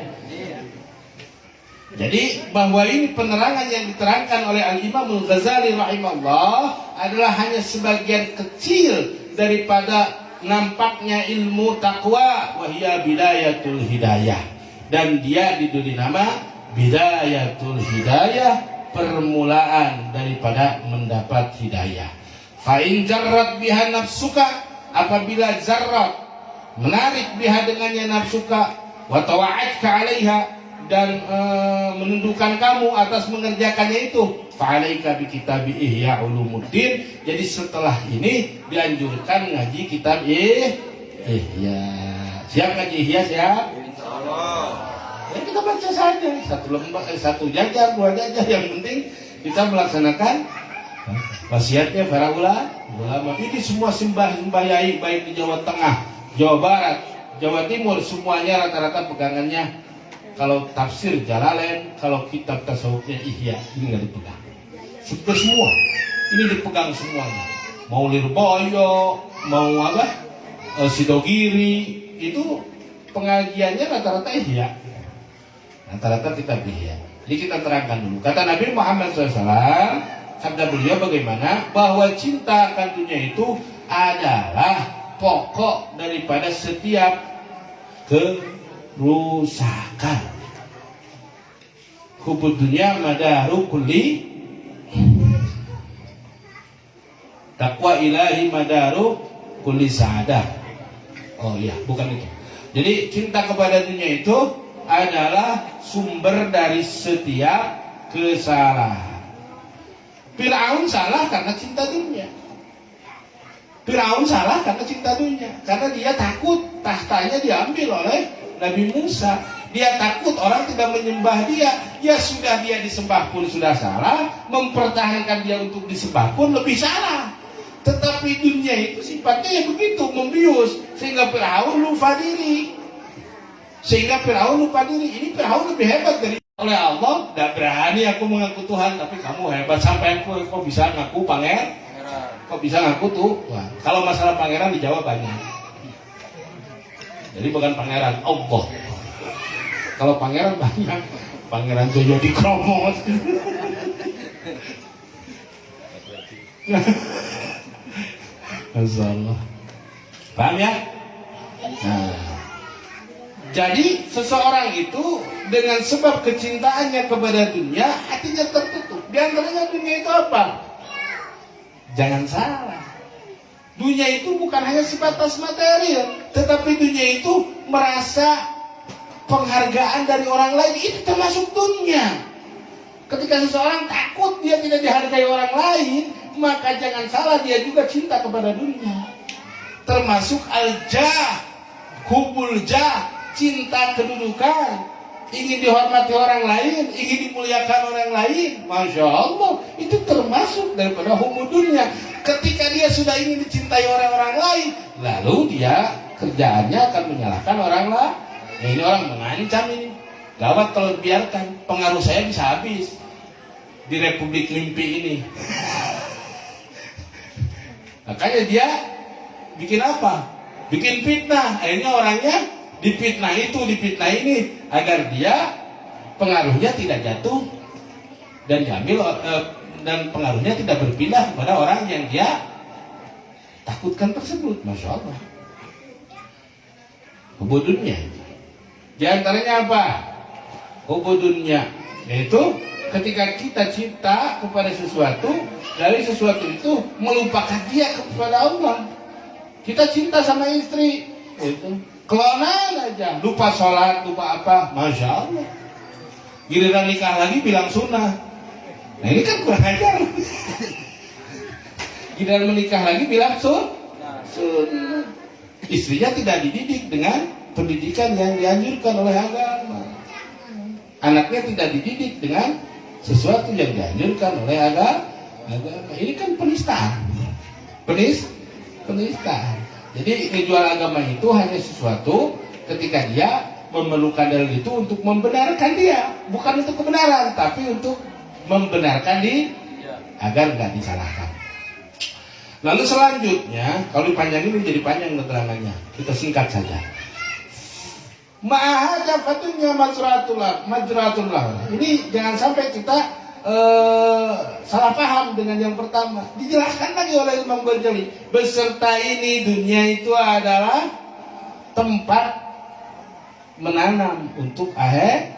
Jadi bahwa ini penerangan yang diterangkan oleh Al-Imam Al-Ghazali rahimahullah adalah hanya sebagian kecil daripada nampaknya ilmu taqwa, wahia bidayatul hidayah, dan dia diberi nama bidayatul hidayah, permulaan daripada mendapat hidayah. Fa in jarrat biha nafsuka, apabila jarrat menarik biha dengannya nafsuka, wa tawa'atka 'alaiha, dan menundukkan kamu atas mengerjakannya itu, fa'alaika bi kitab Ihya Ulumuddin. Jadi setelah ini dianjurkan ngaji kitab Ihya. Siap ngaji Ihya, siap? Insyaallah. Ya kita baca saja, satu lembar, satu jajar, dua jajar, yang penting kita melaksanakan wasiatnya para ulama. Ini semua sembah yai, baik di Jawa Tengah, Jawa Barat, Jawa Timur, semuanya rata-rata pegangannya. Kalau tafsir Jalalain, kalau kitab tasawufnya Ihya, ini nggak dipegang. Sudah semua, ini dipegang semuanya. Mau Lirboyo, mau apa, Sidogiri, itu pengajiannya rata-rata Ihya, rata-rata kitab Ihya. Jadi kita terangkan dulu. Kata Nabi Muhammad SAW, sabda beliau bagaimana? Bahwa cinta akan dunia itu adalah pokok daripada setiap kerusakan. Hubud dunya madaru kulli taqwa ilahi madaru kulli sa'adah. Oh iya, bukan itu. Jadi cinta kepada dunia itu adalah sumber dari setiap kesalahan. Fir'aun salah karena cinta dunia. Fir'aun salah karena cinta dunia, karena dia takut tahtanya diambil oleh Nabi Musa. Dia takut orang tidak menyembah dia. Ya sudah, dia disembah pun sudah salah, mempertahankan dia untuk disembah pun lebih salah. Tetapi dunia itu sifatnya ya begitu, membius, sehingga Fir'aun lupa diri. Ini Fir'aun lebih hebat dari oleh Allah. Tidak berani aku mengaku Tuhan, tapi kamu hebat sampai aku kok bisa ngaku pangeran. Kok bisa ngaku tuh? Wah, kalau masalah pangeran dijawab banyak. Jadi bukan pangeran, Allah. Kalau pangeran banyak, pangeran Joyo di Kromos. Masyaallah. Paham ya? Nah, Jadi seseorang itu dengan sebab kecintaannya kepada dunia, hatinya tertutup. Di antaranya dunia itu apa? Jangan salah, dunia itu bukan hanya sebatas material, tetapi dunia itu merasa penghargaan dari orang lain, itu termasuk dunia. Ketika seseorang takut dia tidak dihargai orang lain, maka jangan salah, dia juga cinta kepada dunia. Termasuk al-jah, hubul jah, cinta kedudukan, ingin dihormati orang lain, ingin dimuliakan orang lain. Masya Allah, itu termasuk daripada hubul dunia. Ketika dia sudah ingin dicintai orang-orang lain, lalu dia kerjaannya akan menyalahkan orang lain. Nah, ini orang mengancam ini. Gawat kalau biarkan, pengaruh saya bisa habis di Republik Mimpi ini. Makanya dia bikin apa? Bikin fitnah. Akhirnya orangnya dipitnah itu, dipitnah ini, agar dia pengaruhnya tidak jatuh dan diambil dan pengaruhnya tidak berpindah kepada orang yang dia takutkan tersebut. Masya Allah. Hubud dunia. Di antaranya apa? Hubud dunia, yaitu ketika kita cinta kepada sesuatu, dari sesuatu itu melupakan dia kepada Allah. Kita cinta sama istri, itu kelonan aja, lupa sholat, lupa apa, Masya Allah. Giliran nikah lagi bilang sunnah. Nah ini kan kurang ajar. Giliran menikah lagi bilang sunnah. Istrinya tidak dididik dengan pendidikan yang dianjurkan oleh agama. Anaknya tidak dididik dengan sesuatu yang dianjurkan oleh agama. Ini kan penistaan. Penistaan. Jadi ngejual agama itu hanya sesuatu ketika dia memerlukan dalil itu untuk membenarkan dia, bukan untuk kebenaran, tapi untuk membenarkan dia agar nggak disalahkan. Lalu selanjutnya, kalau dipanjangin menjadi panjang keterangannya, kita singkat saja. Ma'ajafatnya majratullah. Ini jangan sampai kita salah paham dengan yang pertama. Dijelaskan lagi oleh Imam Ghazali, beserta ini dunia itu adalah tempat menanam untuk akhir.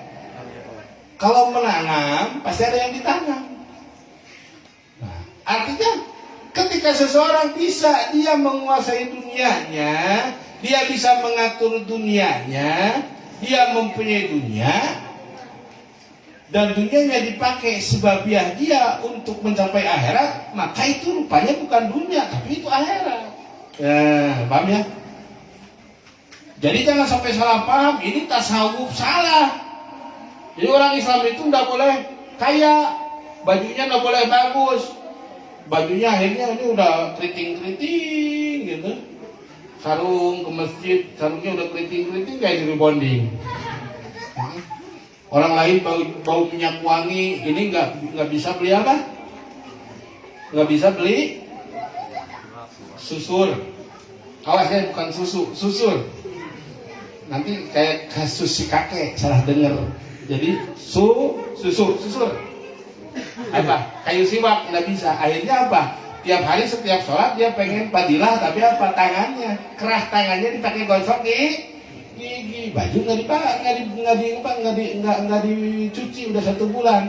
Kalau menanam pasti ada yang ditanam. Nah, artinya ketika seseorang bisa dia menguasai dunianya, dia bisa mengatur dunianya, dia mempunyai dunia, dan dunianya dipakai sebabiah dia untuk mencapai akhirat, maka itu rupanya bukan dunia, tapi itu akhirat. Paham ya? Jadi jangan sampai salah paham, ini tasawuf salah. Jadi orang Islam itu tidak boleh kaya, bajunya tidak boleh bagus, bajunya akhirnya ini udah keriting-keriting gitu. Sarung ke masjid, sarungnya udah keriting-keriting kayak di rebonding. Orang lain bau minyak wangi, ini nggak bisa beli apa? Nggak bisa beli susur. Awas ya, bukan susu, susur. Nanti kayak kasus si kakek salah denger. Jadi susur. Apa? Kayu siwak nggak bisa. Akhirnya apa? Tiap hari setiap sholat dia pengen fadilah, tapi apa? Tangannya kerah, tangannya dipakai gosok gigi, baju nggak dicuci udah 1 bulan.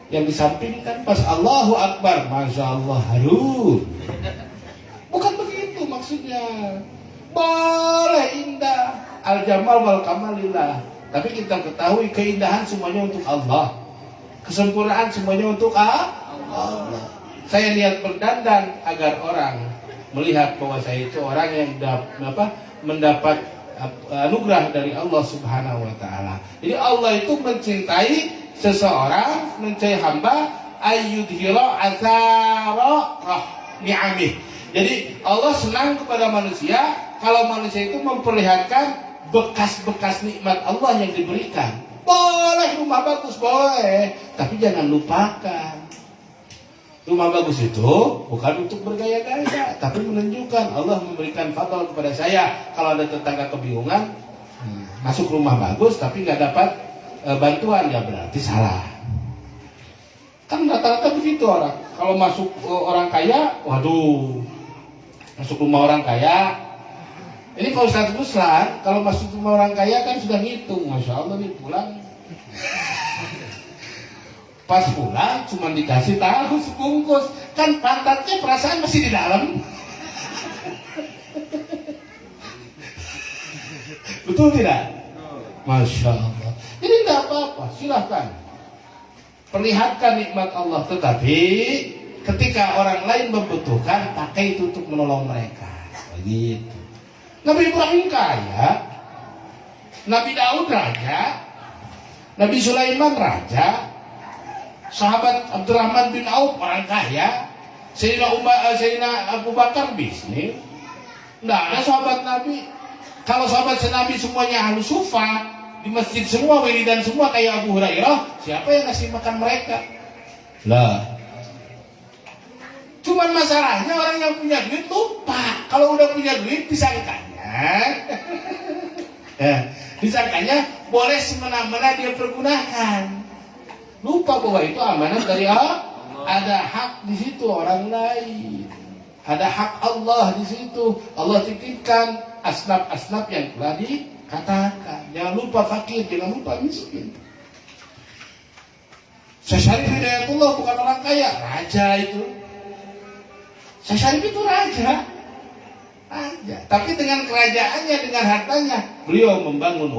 Yang disampingkan pas Allahu Akbar, Masya Allah, harum. Bukan begitu maksudnya. Boleh indah, al jamal wal kamalillah, tapi kita ketahui keindahan semuanya untuk Allah, kesempurnaan semuanya untuk Allah. Saya niat berdandan agar orang melihat bahwa saya itu orang yang mendapat anugerah dari Allah Subhanahu wa taala. Jadi Allah itu mencintai seseorang, mencintai hamba, ayyudhira athara ni'amih. Jadi Allah senang kepada manusia kalau manusia itu memperlihatkan bekas-bekas nikmat Allah yang diberikan. Boleh rumah bagus, boleh, tapi jangan lupakan rumah bagus itu bukan untuk bergaya-gaya, tapi menunjukkan Allah memberikan fadl kepada saya. Kalau ada tetangga kebingungan, masuk rumah bagus tapi nggak dapat bantuan, ya berarti salah. Kan rata-rata begitu orang. Kalau masuk orang kaya, waduh, masuk rumah orang kaya, Ini Pak Ustadz Ruslan, kalau masuk rumah orang kaya kan sudah ngitung, Masya Allah nih pulang. Pas pulang cuma dikasih tahu sebungkus, kan pantatnya perasaan masih di dalam. Betul tidak? Masya Allah. Ini tidak apa-apa, silahkan perlihatkan nikmat Allah, tetapi ketika orang lain membutuhkan, pakai itu untuk menolong mereka. Begitu. Nabi Ibrahim kaya, Nabi Daud raja, Nabi Sulaiman raja, sahabat Abdurrahman bin Auf orang kaya, Sayyidina Abu Bakar bisnis. Nggak ada sahabat Nabi. Kalau sahabat Nabi semuanya ahlu sufa, di masjid semua, wiridan semua kayak Abu Hurairah, siapa yang ngasih makan mereka? Lah. Cuman masalahnya orang yang punya duit lupa. Kalau udah punya duit disangkanya disangkanya boleh semena-mena dia pergunakan. Lupa bahwa itu amanat dari Allah. Ada hak di situ orang lain. Ada hak Allah di situ. Allah titipkan asnaf-asnaf yang telah dikatakan. Jangan lupa fakir, jangan lupa miskin. Syekh Hidayatullah bukan orang kaya, raja itu. Syekh itu raja. Tapi dengan kerajaannya, dengan hartanya, beliau membangun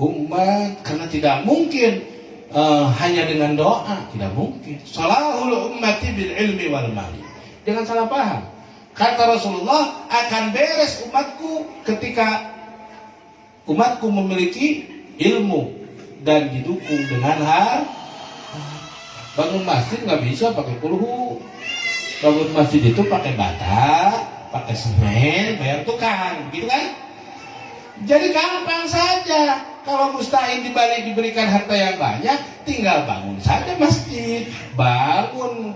umat. Karena tidak mungkin hanya dengan doa, tidak mungkin. Salahul ummati bil ilmi wal mali. Jangan salah paham. Kata Rasulullah, akan beres umatku ketika umatku memiliki ilmu dan didukung dengan bangun masjid nggak bisa pakai puluh. Bangun masjid itu pakai bata, pakai semen, bayar tukang, gitu kan? Jadi gampang saja. Kalau mustahil diberikan harta yang banyak, tinggal bangun saja masjid, bangun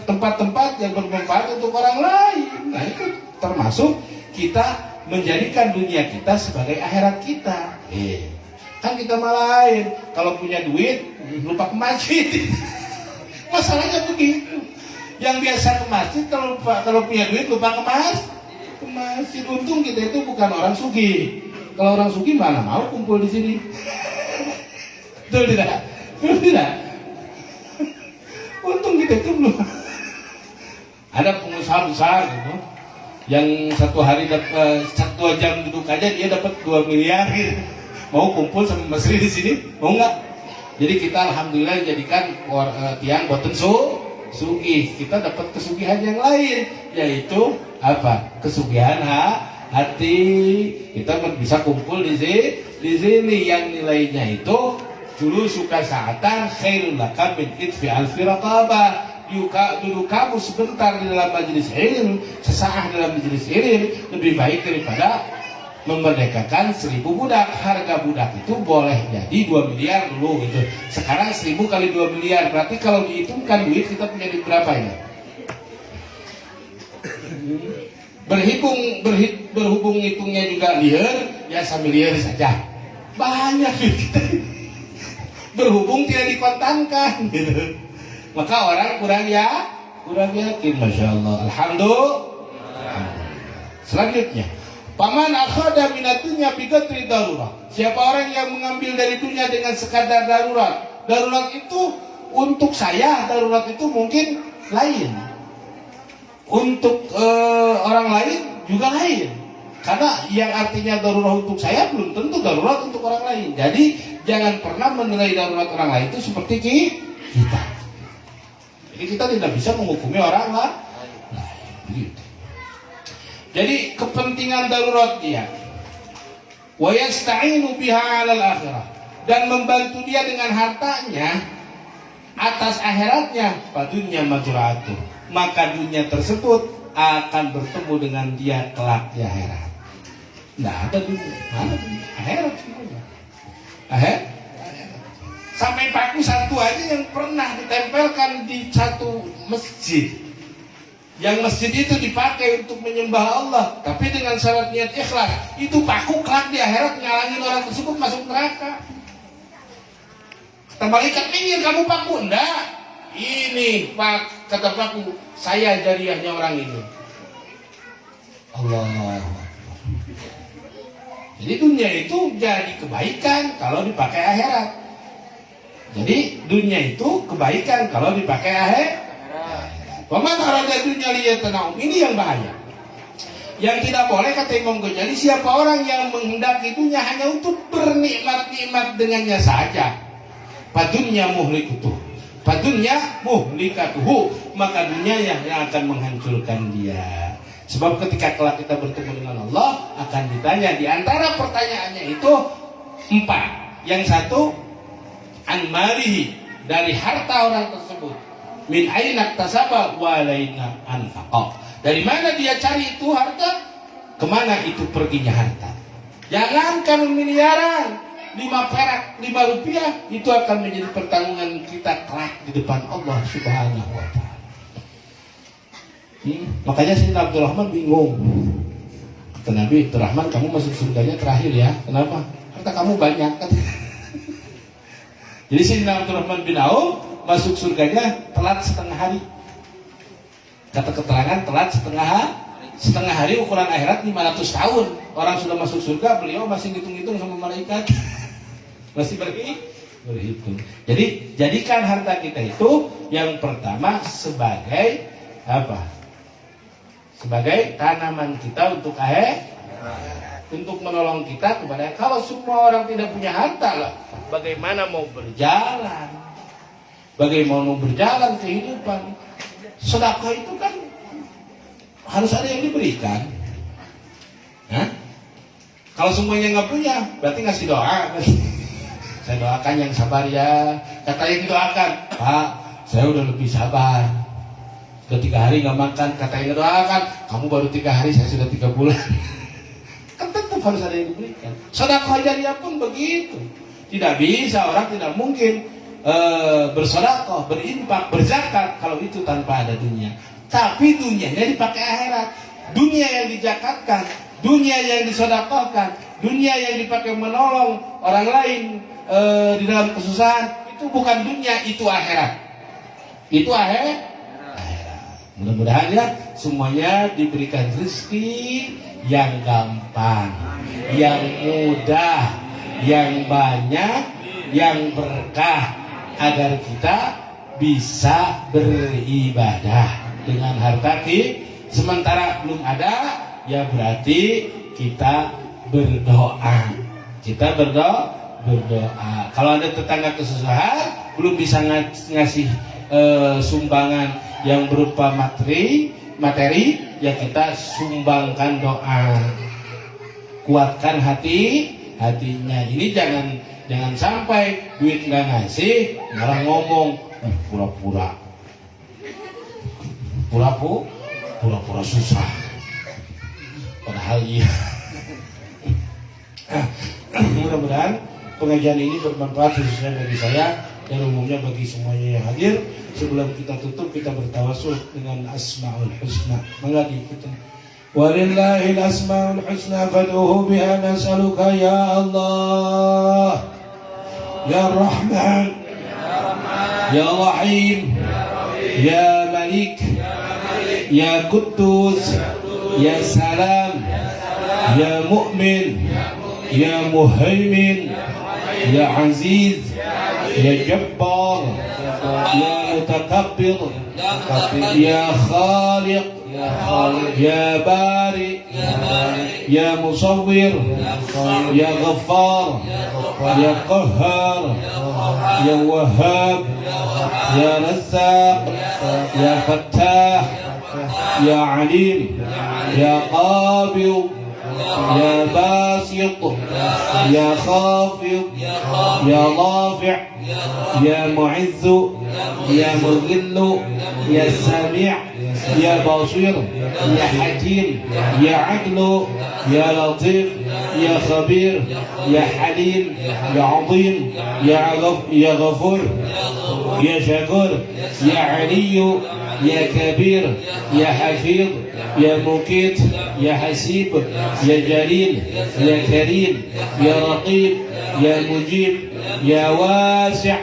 tempat-tempat yang bermanfaat untuk orang lain. Nah itu termasuk kita menjadikan dunia kita sebagai akhirat kita. Kan kita malah lain. Kalau punya duit, lupa ke masjid. Masalahnya begitu. Yang biasa ke masjid kalau punya duit lupa ke masjid. Untung kita itu bukan orang sugih. Kalau orang sugih mana mau kumpul di sini. Betul tidak? Betul tidak? Untung kita itu belum. Ada pengusaha besar gitu, yang satu hari dapat 1 jam duduk aja dia dapat 2 miliar gitu. Mau kumpul sama Mas Ri di sini, mau nggak? Jadi kita alhamdulillah jadikan tiang boten sugih. Kita dapat kesugihan yang lain, yaitu apa? Kesugihan hati. Kita bisa kumpul di sini yang nilainya itu dulu suka saatan khairul laka min itfi alfi raqabah. Duduk kamu sebentar di dalam majelis ilmu, sesaat dalam majelis ilmu lebih baik daripada memerdekakan 1000 budak. Harga budak itu boleh jadi 2 miliar dulu gitu. Sekarang 1000 kali 2 miliar, berarti kalau dihitungkan duit kita punya duit berapa ini? Berhubung hitungnya juga liar, ya sambiliar saja. Banyak duit kita. Berhubung tidak dikontankan gitu. Maka orang kurang yakin. Masya Allah. Alhamdulillah. Selanjutnya, paman akhada minatunya bigatri darurat. Siapa orang yang mengambil dari dunia dengan sekadar darurat. Darurat itu untuk saya, darurat itu mungkin lain. Untuk orang lain juga lain. Karena yang artinya darurat untuk saya belum tentu darurat untuk orang lain. Jadi jangan pernah menilai darurat orang lain itu seperti kita. Jadi kita tidak bisa menghukumi orang lain. Gitu. Jadi kepentingan darurat dia, wa yasta'inu biha 'alal akhirah, dan membantu dia dengan hartanya atas akhiratnya, padunya majra'atu, maka dunia tersebut akan bertemu dengan dia kelak di akhirat. Tidak ada dunia, mana dunia? Akhirat semuanya. Sampai paku satu aja yang pernah ditempelkan di satu masjid. Yang masjid itu dipakai untuk menyembah Allah, tapi dengan syarat niat ikhlas. Itu paku kelak di akhirat ngalangin orang tersebut masuk neraka. Kata malaikat, minggir kamu paku. Enggak. Ini kata paku, saya jariahnya orang ini. Allah. Jadi dunia itu jadi kebaikan kalau dipakai akhirat. Jadi dunia itu kebaikan kalau dipakai akhirat. Paman arada dunia liyatana'um, ini yang bahaya. Yang tidak boleh, kata Imam Ghazali, siapa orang yang menghendaki dunia hanya untuk bernikmat-nikmat dengannya saja, padunya muhlikutuh, padunya muhlikatuhu, maka dunia yang akan menghancurkan dia. Sebab ketika kelak kita bertemu dengan Allah, akan ditanya, di antara pertanyaannya itu 4. Yang satu, an malihi, dari harta orang tersebut, min aina iktasaba wa laina anfaqa, dari mana dia cari itu harta, kemana itu perginya harta. Jangankan miliaran, 5 perak, 5 rupiah, itu akan menjadi pertanggungan kita kelak di depan Allah Subhanahu wa ta'ala. Makanya Sayyidina Abdurrahman bingung. Kata Nabi, Abdurrahman, kamu masuk surganya terakhir ya. Kenapa? Harta kamu banyak. Jadi Sayyidina Abdurrahman bin Auf masuk surganya telat setengah hari. Kata keterangan telat setengah hari, ukuran akhirat 500 tahun. Orang sudah masuk surga, beliau masih hitung-hitung sama malaikat. Masih berhitung. Jadi jadikan harta kita itu yang pertama sebagai apa? Sebagai tanaman kita untuk untuk menolong kita kepada. Kalau semua orang tidak punya harta lah, bagaimana mau berjalan? Bagaimana mau berjalan kehidupan? Sedekah itu kan harus ada yang diberikan. Hah? Kalau semuanya nggak punya, berarti ngasih doa. Saya doakan yang sabar ya. Kata yang didoakan, Pak, saya udah lebih sabar. Sudah 3 hari nggak makan. Kata yang doakan, kamu baru 3 hari, saya sudah 3 bulan. Kan tetap harus ada yang diberikan. Sedekah jariyah pun begitu. Tidak bisa, orang tidak mungkin bersedekah, berinfak, berzakat kalau itu tanpa ada dunia. Tapi dunianya dipakai akhirat. Dunia yang dijakatkan, dunia yang disedekahkan, dunia yang dipakai menolong orang lain di dalam kesusahan, itu bukan dunia, itu akhirat. Itu akhirat. Mudah-mudahan ya semuanya diberikan rezeki yang gampang, yang mudah, yang banyak, yang berkah, agar kita bisa beribadah dengan harta kita. Sementara belum ada, ya berarti kita berdoa. Kita berdoa. Kalau ada tetangga kesusahan, belum bisa ngasih sumbangan yang berupa materi, ya kita sumbangkan doa. Kuatkan hatinya. Ini jangan sampai duit nggak ngasih malah ngomong pura-pura susah, padahal iya. Mudah-mudahan pengajian ini bermanfaat khususnya bagi saya dan umumnya bagi semuanya yang hadir. Sebelum kita tutup, kita bertawasul dengan Asmaul Husna. Mangga diikuti. Walillahil asmaul husna fad'uhu biha nas'aluka ya Allah ya Rahman ya Rahim ya Malik ya Quddus ya Salam ya Mu'min ya Muhaimin ya Aziz ya Jabbar ya Mutakabbir ya Khaliq ya Bari ya Musawwir ya Ghaffar ya Qahhar ya Wahhab ya Razzaq ya Fattah ya Alim ya Qabid ya Basit ya Khafid ya Rafi' ya Mu'izz ya Mudhill ya Sami' ya Basir ya Hakim ya Adl ya Latif ya Khabir ya Halim ya Azim ya Ghafur ya Shakur ya Ali ya Kabir ya Hafid ya Mukit ya Hasib ya Jalil ya Karim ya Raqib ya Mujib ya Wasi'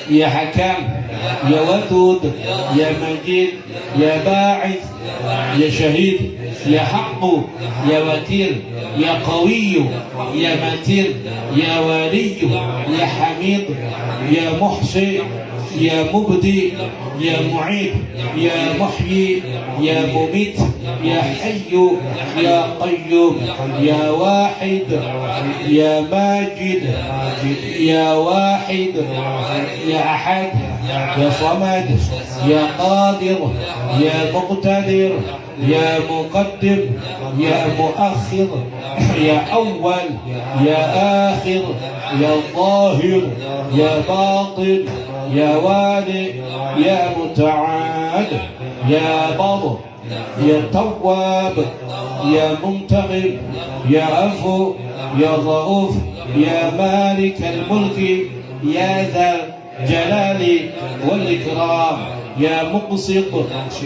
ya Hakam ya Wadud ya Majid ya Ba'ith ya Syahid يا حق يا وكيل يا قوي يا متين يا ولي يا حميد يا محصي يا مبدي يا معيد يا محيي يا مميت يا حي يا قيوم يا واحد يا ماجد يا واحد يا أحد يا صمد يا قادر يا مقتدر يا مقدم يا مؤخر يا أول يا آخر يا ظاهر يا باطن يا والي يا متعال يا بر يا تواب يا منتقم يا عفو يا رؤوف يا مالك الملك يا ذا الجلال والإكرام يا مقسط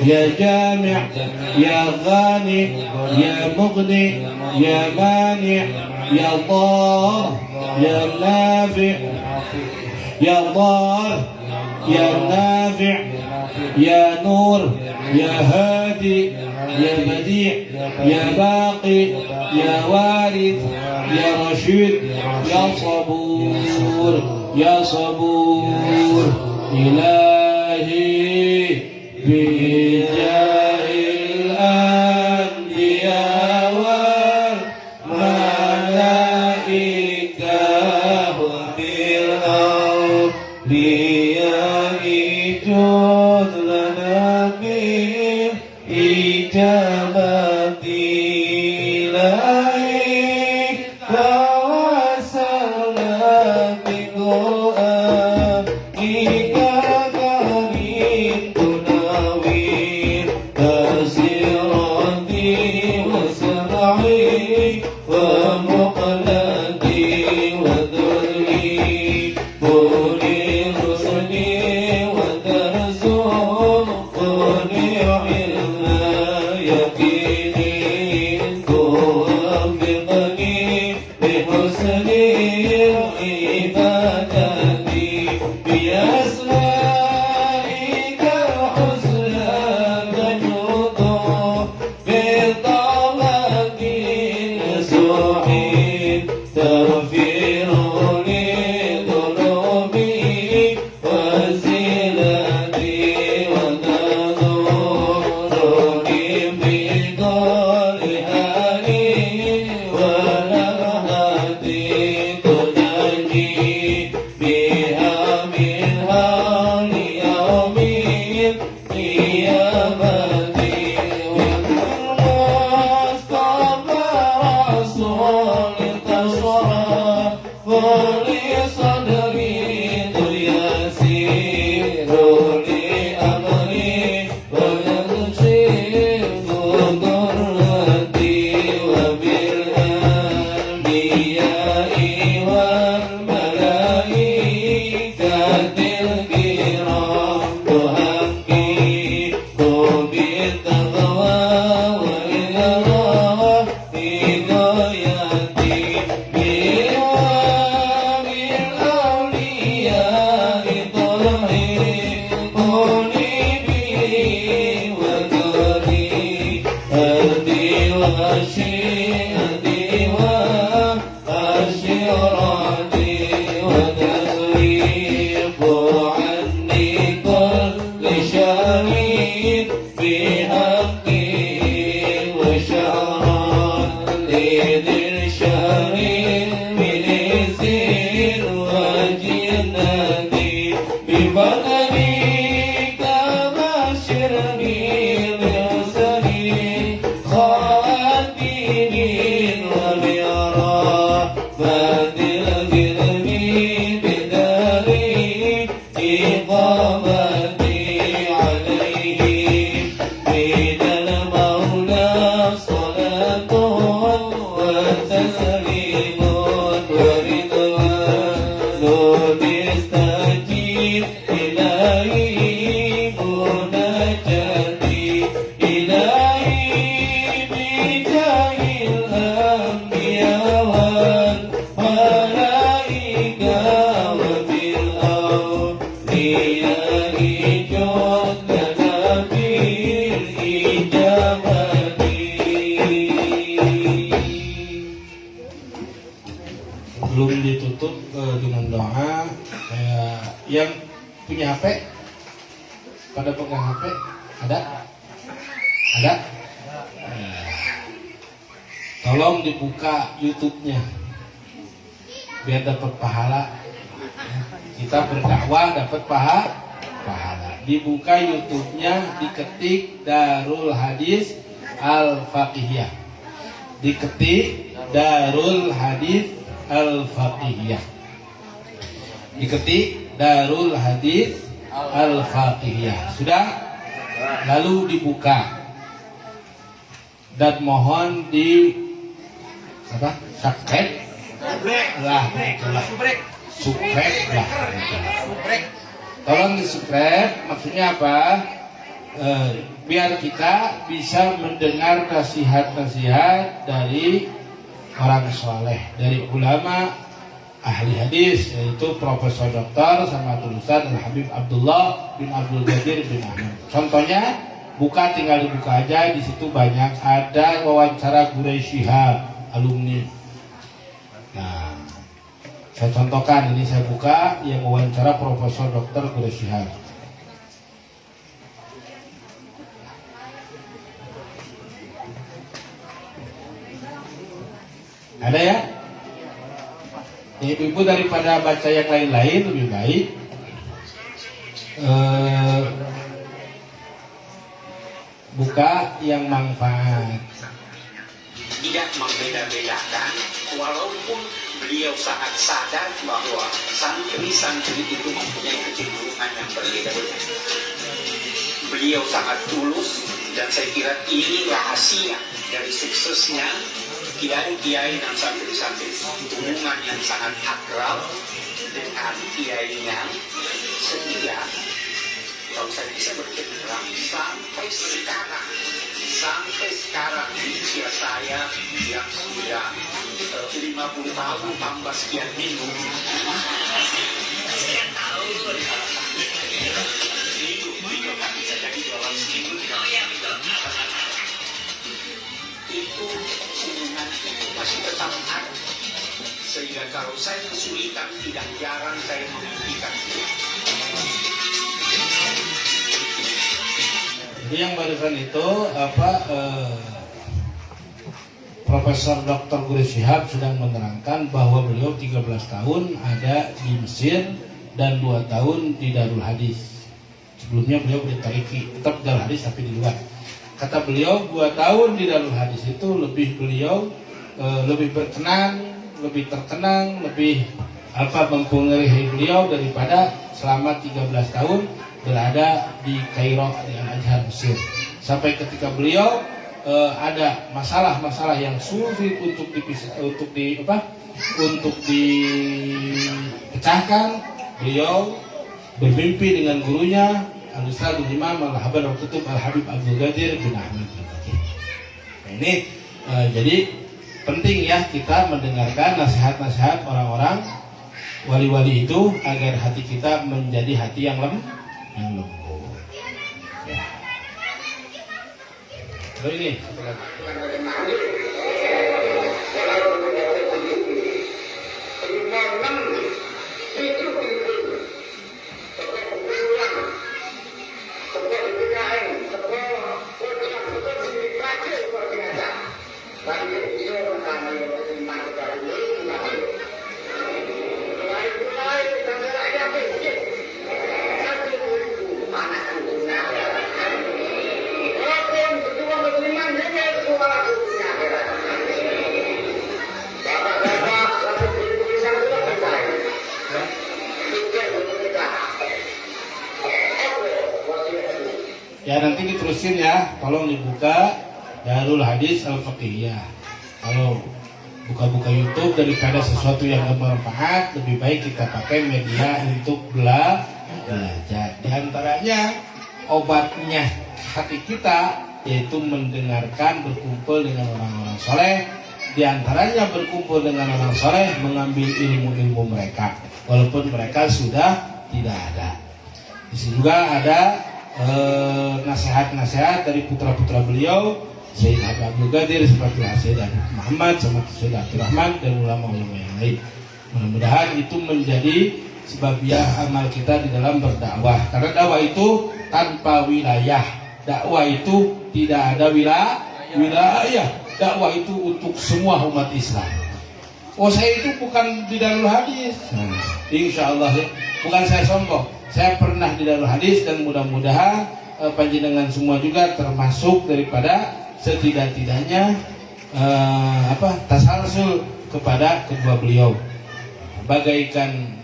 يا جامع يا غاني يا مغني يا مانع يا ضار يا نافع يا ضار يا نافع يا نور يا هادي يا بديع يا باقي يا وارث يا رشيد يا صبور يا صبور إلهي بجاه الأنبياء والملائكة بالأولياء جد لنا بالإجابة إليك توسلنا بدعائك كريم تناوي تسيرتي وسمعي ومقلتي وذري بني رسلي وترزقني علما يقيني توفقني بحسن عبادتي بأسمائك الحسنى تجود بطلبك نصوحي تغفر لي ذنوبي وزلتي وتنظرني في دار حالي ولمحتي تنجي بها من هول يوم القيامة والمصطفى رسول انتصر ولصدري يسير لأمري وينشر ضرتي وبالأنبياء والملائكة الكرام تحقق بالتقوى والإرادة هدايتي بإمام الأولياء تلحقني به وكري أهدي وأشهدي وأشرتي وتزريق عني كل شهيد بحقي وشعرا لذي الشهر من زين وجنتي بفضلك بشرني بحسني خاتمين وبرحمة الغرب بداري إقامتي عليه من المولى صلاة وتسليم Sebelum ditutup dengan doa, yang punya HP, pada pegang HP, ada? Ada? Tolong dibuka YouTube-nya, biar dapat pahala. Kita berdakwah dapat pahala. Dibuka YouTube-nya, diketik Darul Hadis Al-Faqihiyah. Diketik Darul Hadis Al-Faqihiyah. Diketik Darul Hadis Al-Faqihiyah. Sudah? Lalu dibuka. Dan mohon di subscribe lah. Subscribe lah. Tolong di subscribe. Maksudnya apa? Biar kita bisa mendengar nasihat-nasihat dari orang soleh, dari ulama ahli hadis, yaitu Profesor Dr. Samatul Ustaz Al-Habib Abdullah bin Abdul Qadir bin Ahmad. Contohnya, tinggal dibuka aja, di situ banyak ada wawancara Quraish Shihab alumni. Nah, saya contohkan, ini saya buka yang wawancara Profesor Dr. Quraish Shihab. Ada ya? Ibu-ibu daripada baca yang lain-lain lebih baik buka yang manfaat. Tidak membeda-bedakan, walaupun beliau sangat sadar bahwa santri-santri itu mempunyai kecenderungan yang berbeda-beda. Beliau sangat tulus, dan saya kira ini rahasia dari suksesnya kiai-kiai dan santri-santri, hubungan yang sangat akrab dengan kiainya, sehingga kalau saya bisa bercerita sampai sekarang usia saya yang sudah 50 tahun tambah sekian minggu, sekian tahun hidup kan bisa jadi dalam seminggu. Itu hubungan itu masih tetap ada, sehingga kalau saya kesulitan tidak jarang saya memimpikan. Jadi yang barusan itu Profesor Dr. Quraish Shihab sedang menerangkan bahwa beliau 13 tahun ada di Mesir dan 2 tahun di Darul Hadis. Sebelumnya beliau di Tariki, tetap Darul Hadis tapi di luar. Kata beliau 2 tahun di Darul Hadis itu lebih berkenan, lebih terkenang, lebih mempengaruhi beliau daripada selama 13 tahun berada di Kairo di Al-Azhar Mesir. Sampai ketika beliau ada masalah-masalah yang sulit untuk dipecahkan, beliau bermimpi dengan gurunya Al-Ustaz Imam Al-Habib Al-Habib Abdul Qadir bin Ahmad. Nah, ini jadi penting ya kita mendengarkan nasihat-nasihat orang-orang wali-wali itu agar hati kita menjadi hati yang lembut. Ya. Lalu ini satu lagi. Ya nanti diterusin ya, tolong dibuka Darul Hadis Al-Faqihiyah. Kalau buka-buka YouTube daripada sesuatu yang bermanfaat, lebih baik kita pakai media untuk belajar. Di antaranya obatnya hati kita yaitu mendengarkan, berkumpul dengan orang-orang soleh. Di antaranya berkumpul dengan orang soleh, mengambil ilmu-ilmu mereka, walaupun mereka sudah tidak ada. Di sini juga ada nasihat-nasihat dari putra-putra beliau, Sayyid Abdul Qadir seperti Sayyid Muhammad, seperti Sayyid Abdul Rahman dan ulama-ulama yang lain. Mudah-mudahan itu menjadi sebabiah amal kita di dalam berdakwah. Karena dakwah itu tanpa wilayah. Dakwah itu tidak ada wilayah. Dakwah itu untuk semua umat Islam. Oh, saya itu bukan di Darul Hadis. Insya Allah ya. Bukan saya sombong. Saya pernah di Darul Hadis dan mudah-mudahan panjenengan semua juga termasuk daripada setidak-tidaknya tasalsul kepada kedua beliau. Bagaikan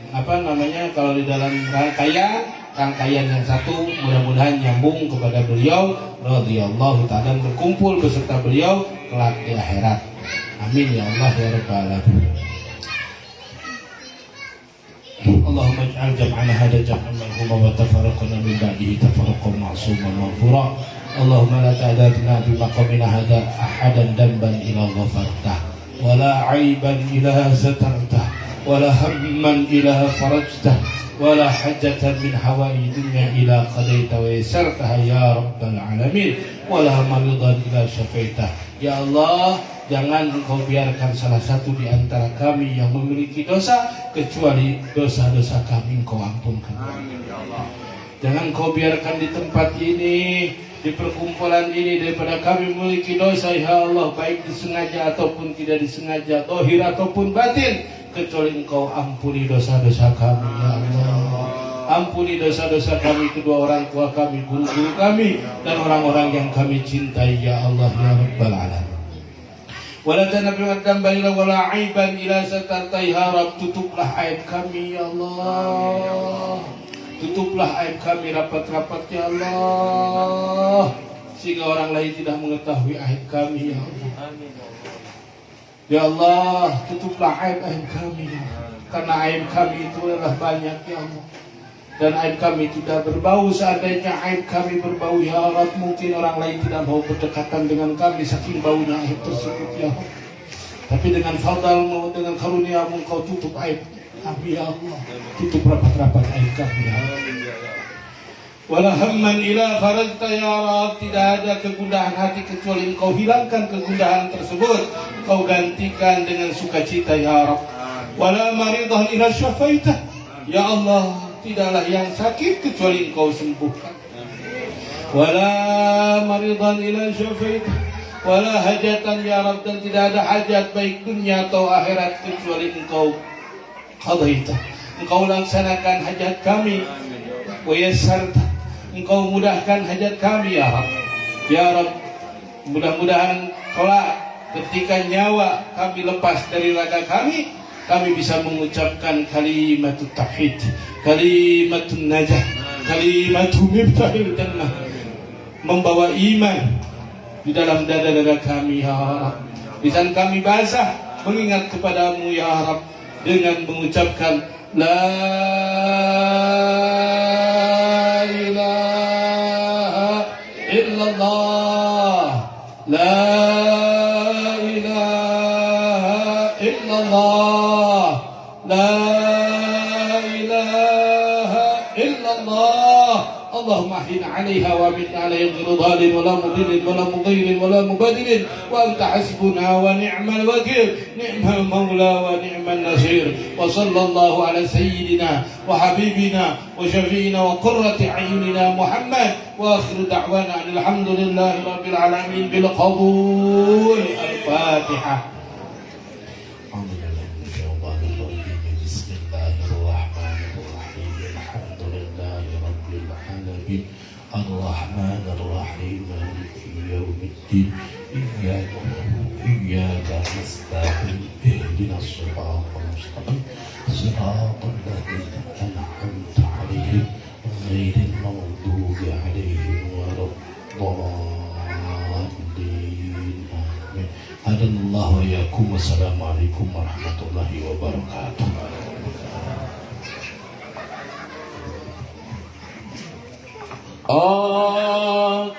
kalau di dalam rangkaian yang satu mudah-mudahan nyambung kepada beliau radhiyallahu ta'ala, berkumpul beserta beliau kelak di akhirat. Amin ya Allah ya rabbal alamin. Allahumma ij'al jam'ana hada jam'an marhuma wa tafarraqana min ba'dihi tafarraqan ma'suman maghfura. Allahumma la ta'dadna bi maqamina hada ahadan damban ila ghafartah wa la 'aiban ila satartah wa la hamman ila farajtah wa la hajatan min hawa'i dunya ila qadaita wa yassartaha ya rabbal alamin wa la maridan ila syafaitah. Ya Allah, jangan Engkau biarkan salah satu di antara kami yang memiliki dosa kecuali dosa-dosa kami Engkau ampunkan. Amin ya Allah. Jangan Engkau biarkan di tempat ini, di perkumpulan ini, daripada kami memiliki dosa ya Allah, baik disengaja ataupun tidak disengaja, zahir ataupun batin, kecuali Engkau ampuni dosa-dosa kami ya Allah. Ampuni dosa-dosa kami, kedua orang tua kami, guru-guru kami, dan orang-orang yang kami cintai ya Allah ya Rabbal alamin. Wala tanabbi'an dambaila wala 'aiban ila satarta ya Rabb. Tutuplah aib kami ya Allah. Tutuplah aib kami rapat-rapat ya Allah, sehingga orang lain tidak mengetahui aib kami ya Allah. Ya Allah, tutuplah aib kami ya Allah. Karena aib kami itu adalah banyak ya Allah. Dan aib kami tidak berbau. Seandainya aib kami berbau ya Allah, mungkin orang lain tidak mau berdekatan dengan kami saking baunya aib tersebut ya Allah. Tapi dengan fadl-Mu, dengan karunia-Mu, Engkau tutup aib kami ya Allah. Tutup rapat-rapat aib kami ya Allah. Wala hamman ila farajta ya Rabb. Tidak ada kegundahan hati kecuali Engkau hilangkan kegundahan tersebut, Engkau gantikan dengan sukacita ya Rabb. Wala maridan ila syafaitah ya Allah. Tidaklah yang sakit kecuali Engkau sembuhkan. Wala maridan ila syafaitah wala hajatan ya Rabb. Dan tidak ada hajat baik dunia atau akhirat kecuali Engkau qadaita. Engkau laksanakan hajat kami. Wa yassarta. Engkau mudahkan hajat kami ya Rabb. Ya Rabb, mudah-mudahan kelak ketika nyawa kami lepas dari raga kami bisa mengucapkan kalimatut tauhid, kalimatun najah, kalimatun miftahil jannah, membawa iman di dalam dada-dada kami ya Rabb. Lisan kami basah mengingat kepadamu ya Rabb dengan mengucapkan la ilaha illallah, la ilaha illallah, la ilaha illallah. Allahumma ahyina 'alaiha wa amitna 'alaiha ghairu dhalin wa la mudillin wa la mudhirin wa la mubadilin wa anta hasbuna wa ni'mal wakil, ni'mal maula wa ni'mal nasir. Wa sallallahu ala sayyidina wa habibina wa syafi'ina wa qurrati a'yunina Muhammad wa akhiru da'wana alhamdulillahi rabbil alamin bil qabul. Al-Fatihah. الرحمن الرحيم مالك يوم الدين إياك نستعين اهدنا الصراط المستقيم صراط الذين أنعمت عليهم غير المغضوب عليهم ولا الضالين آمين. هدى الله وإياكم والسلام عليكم ورحمة الله وبركاته. Oh,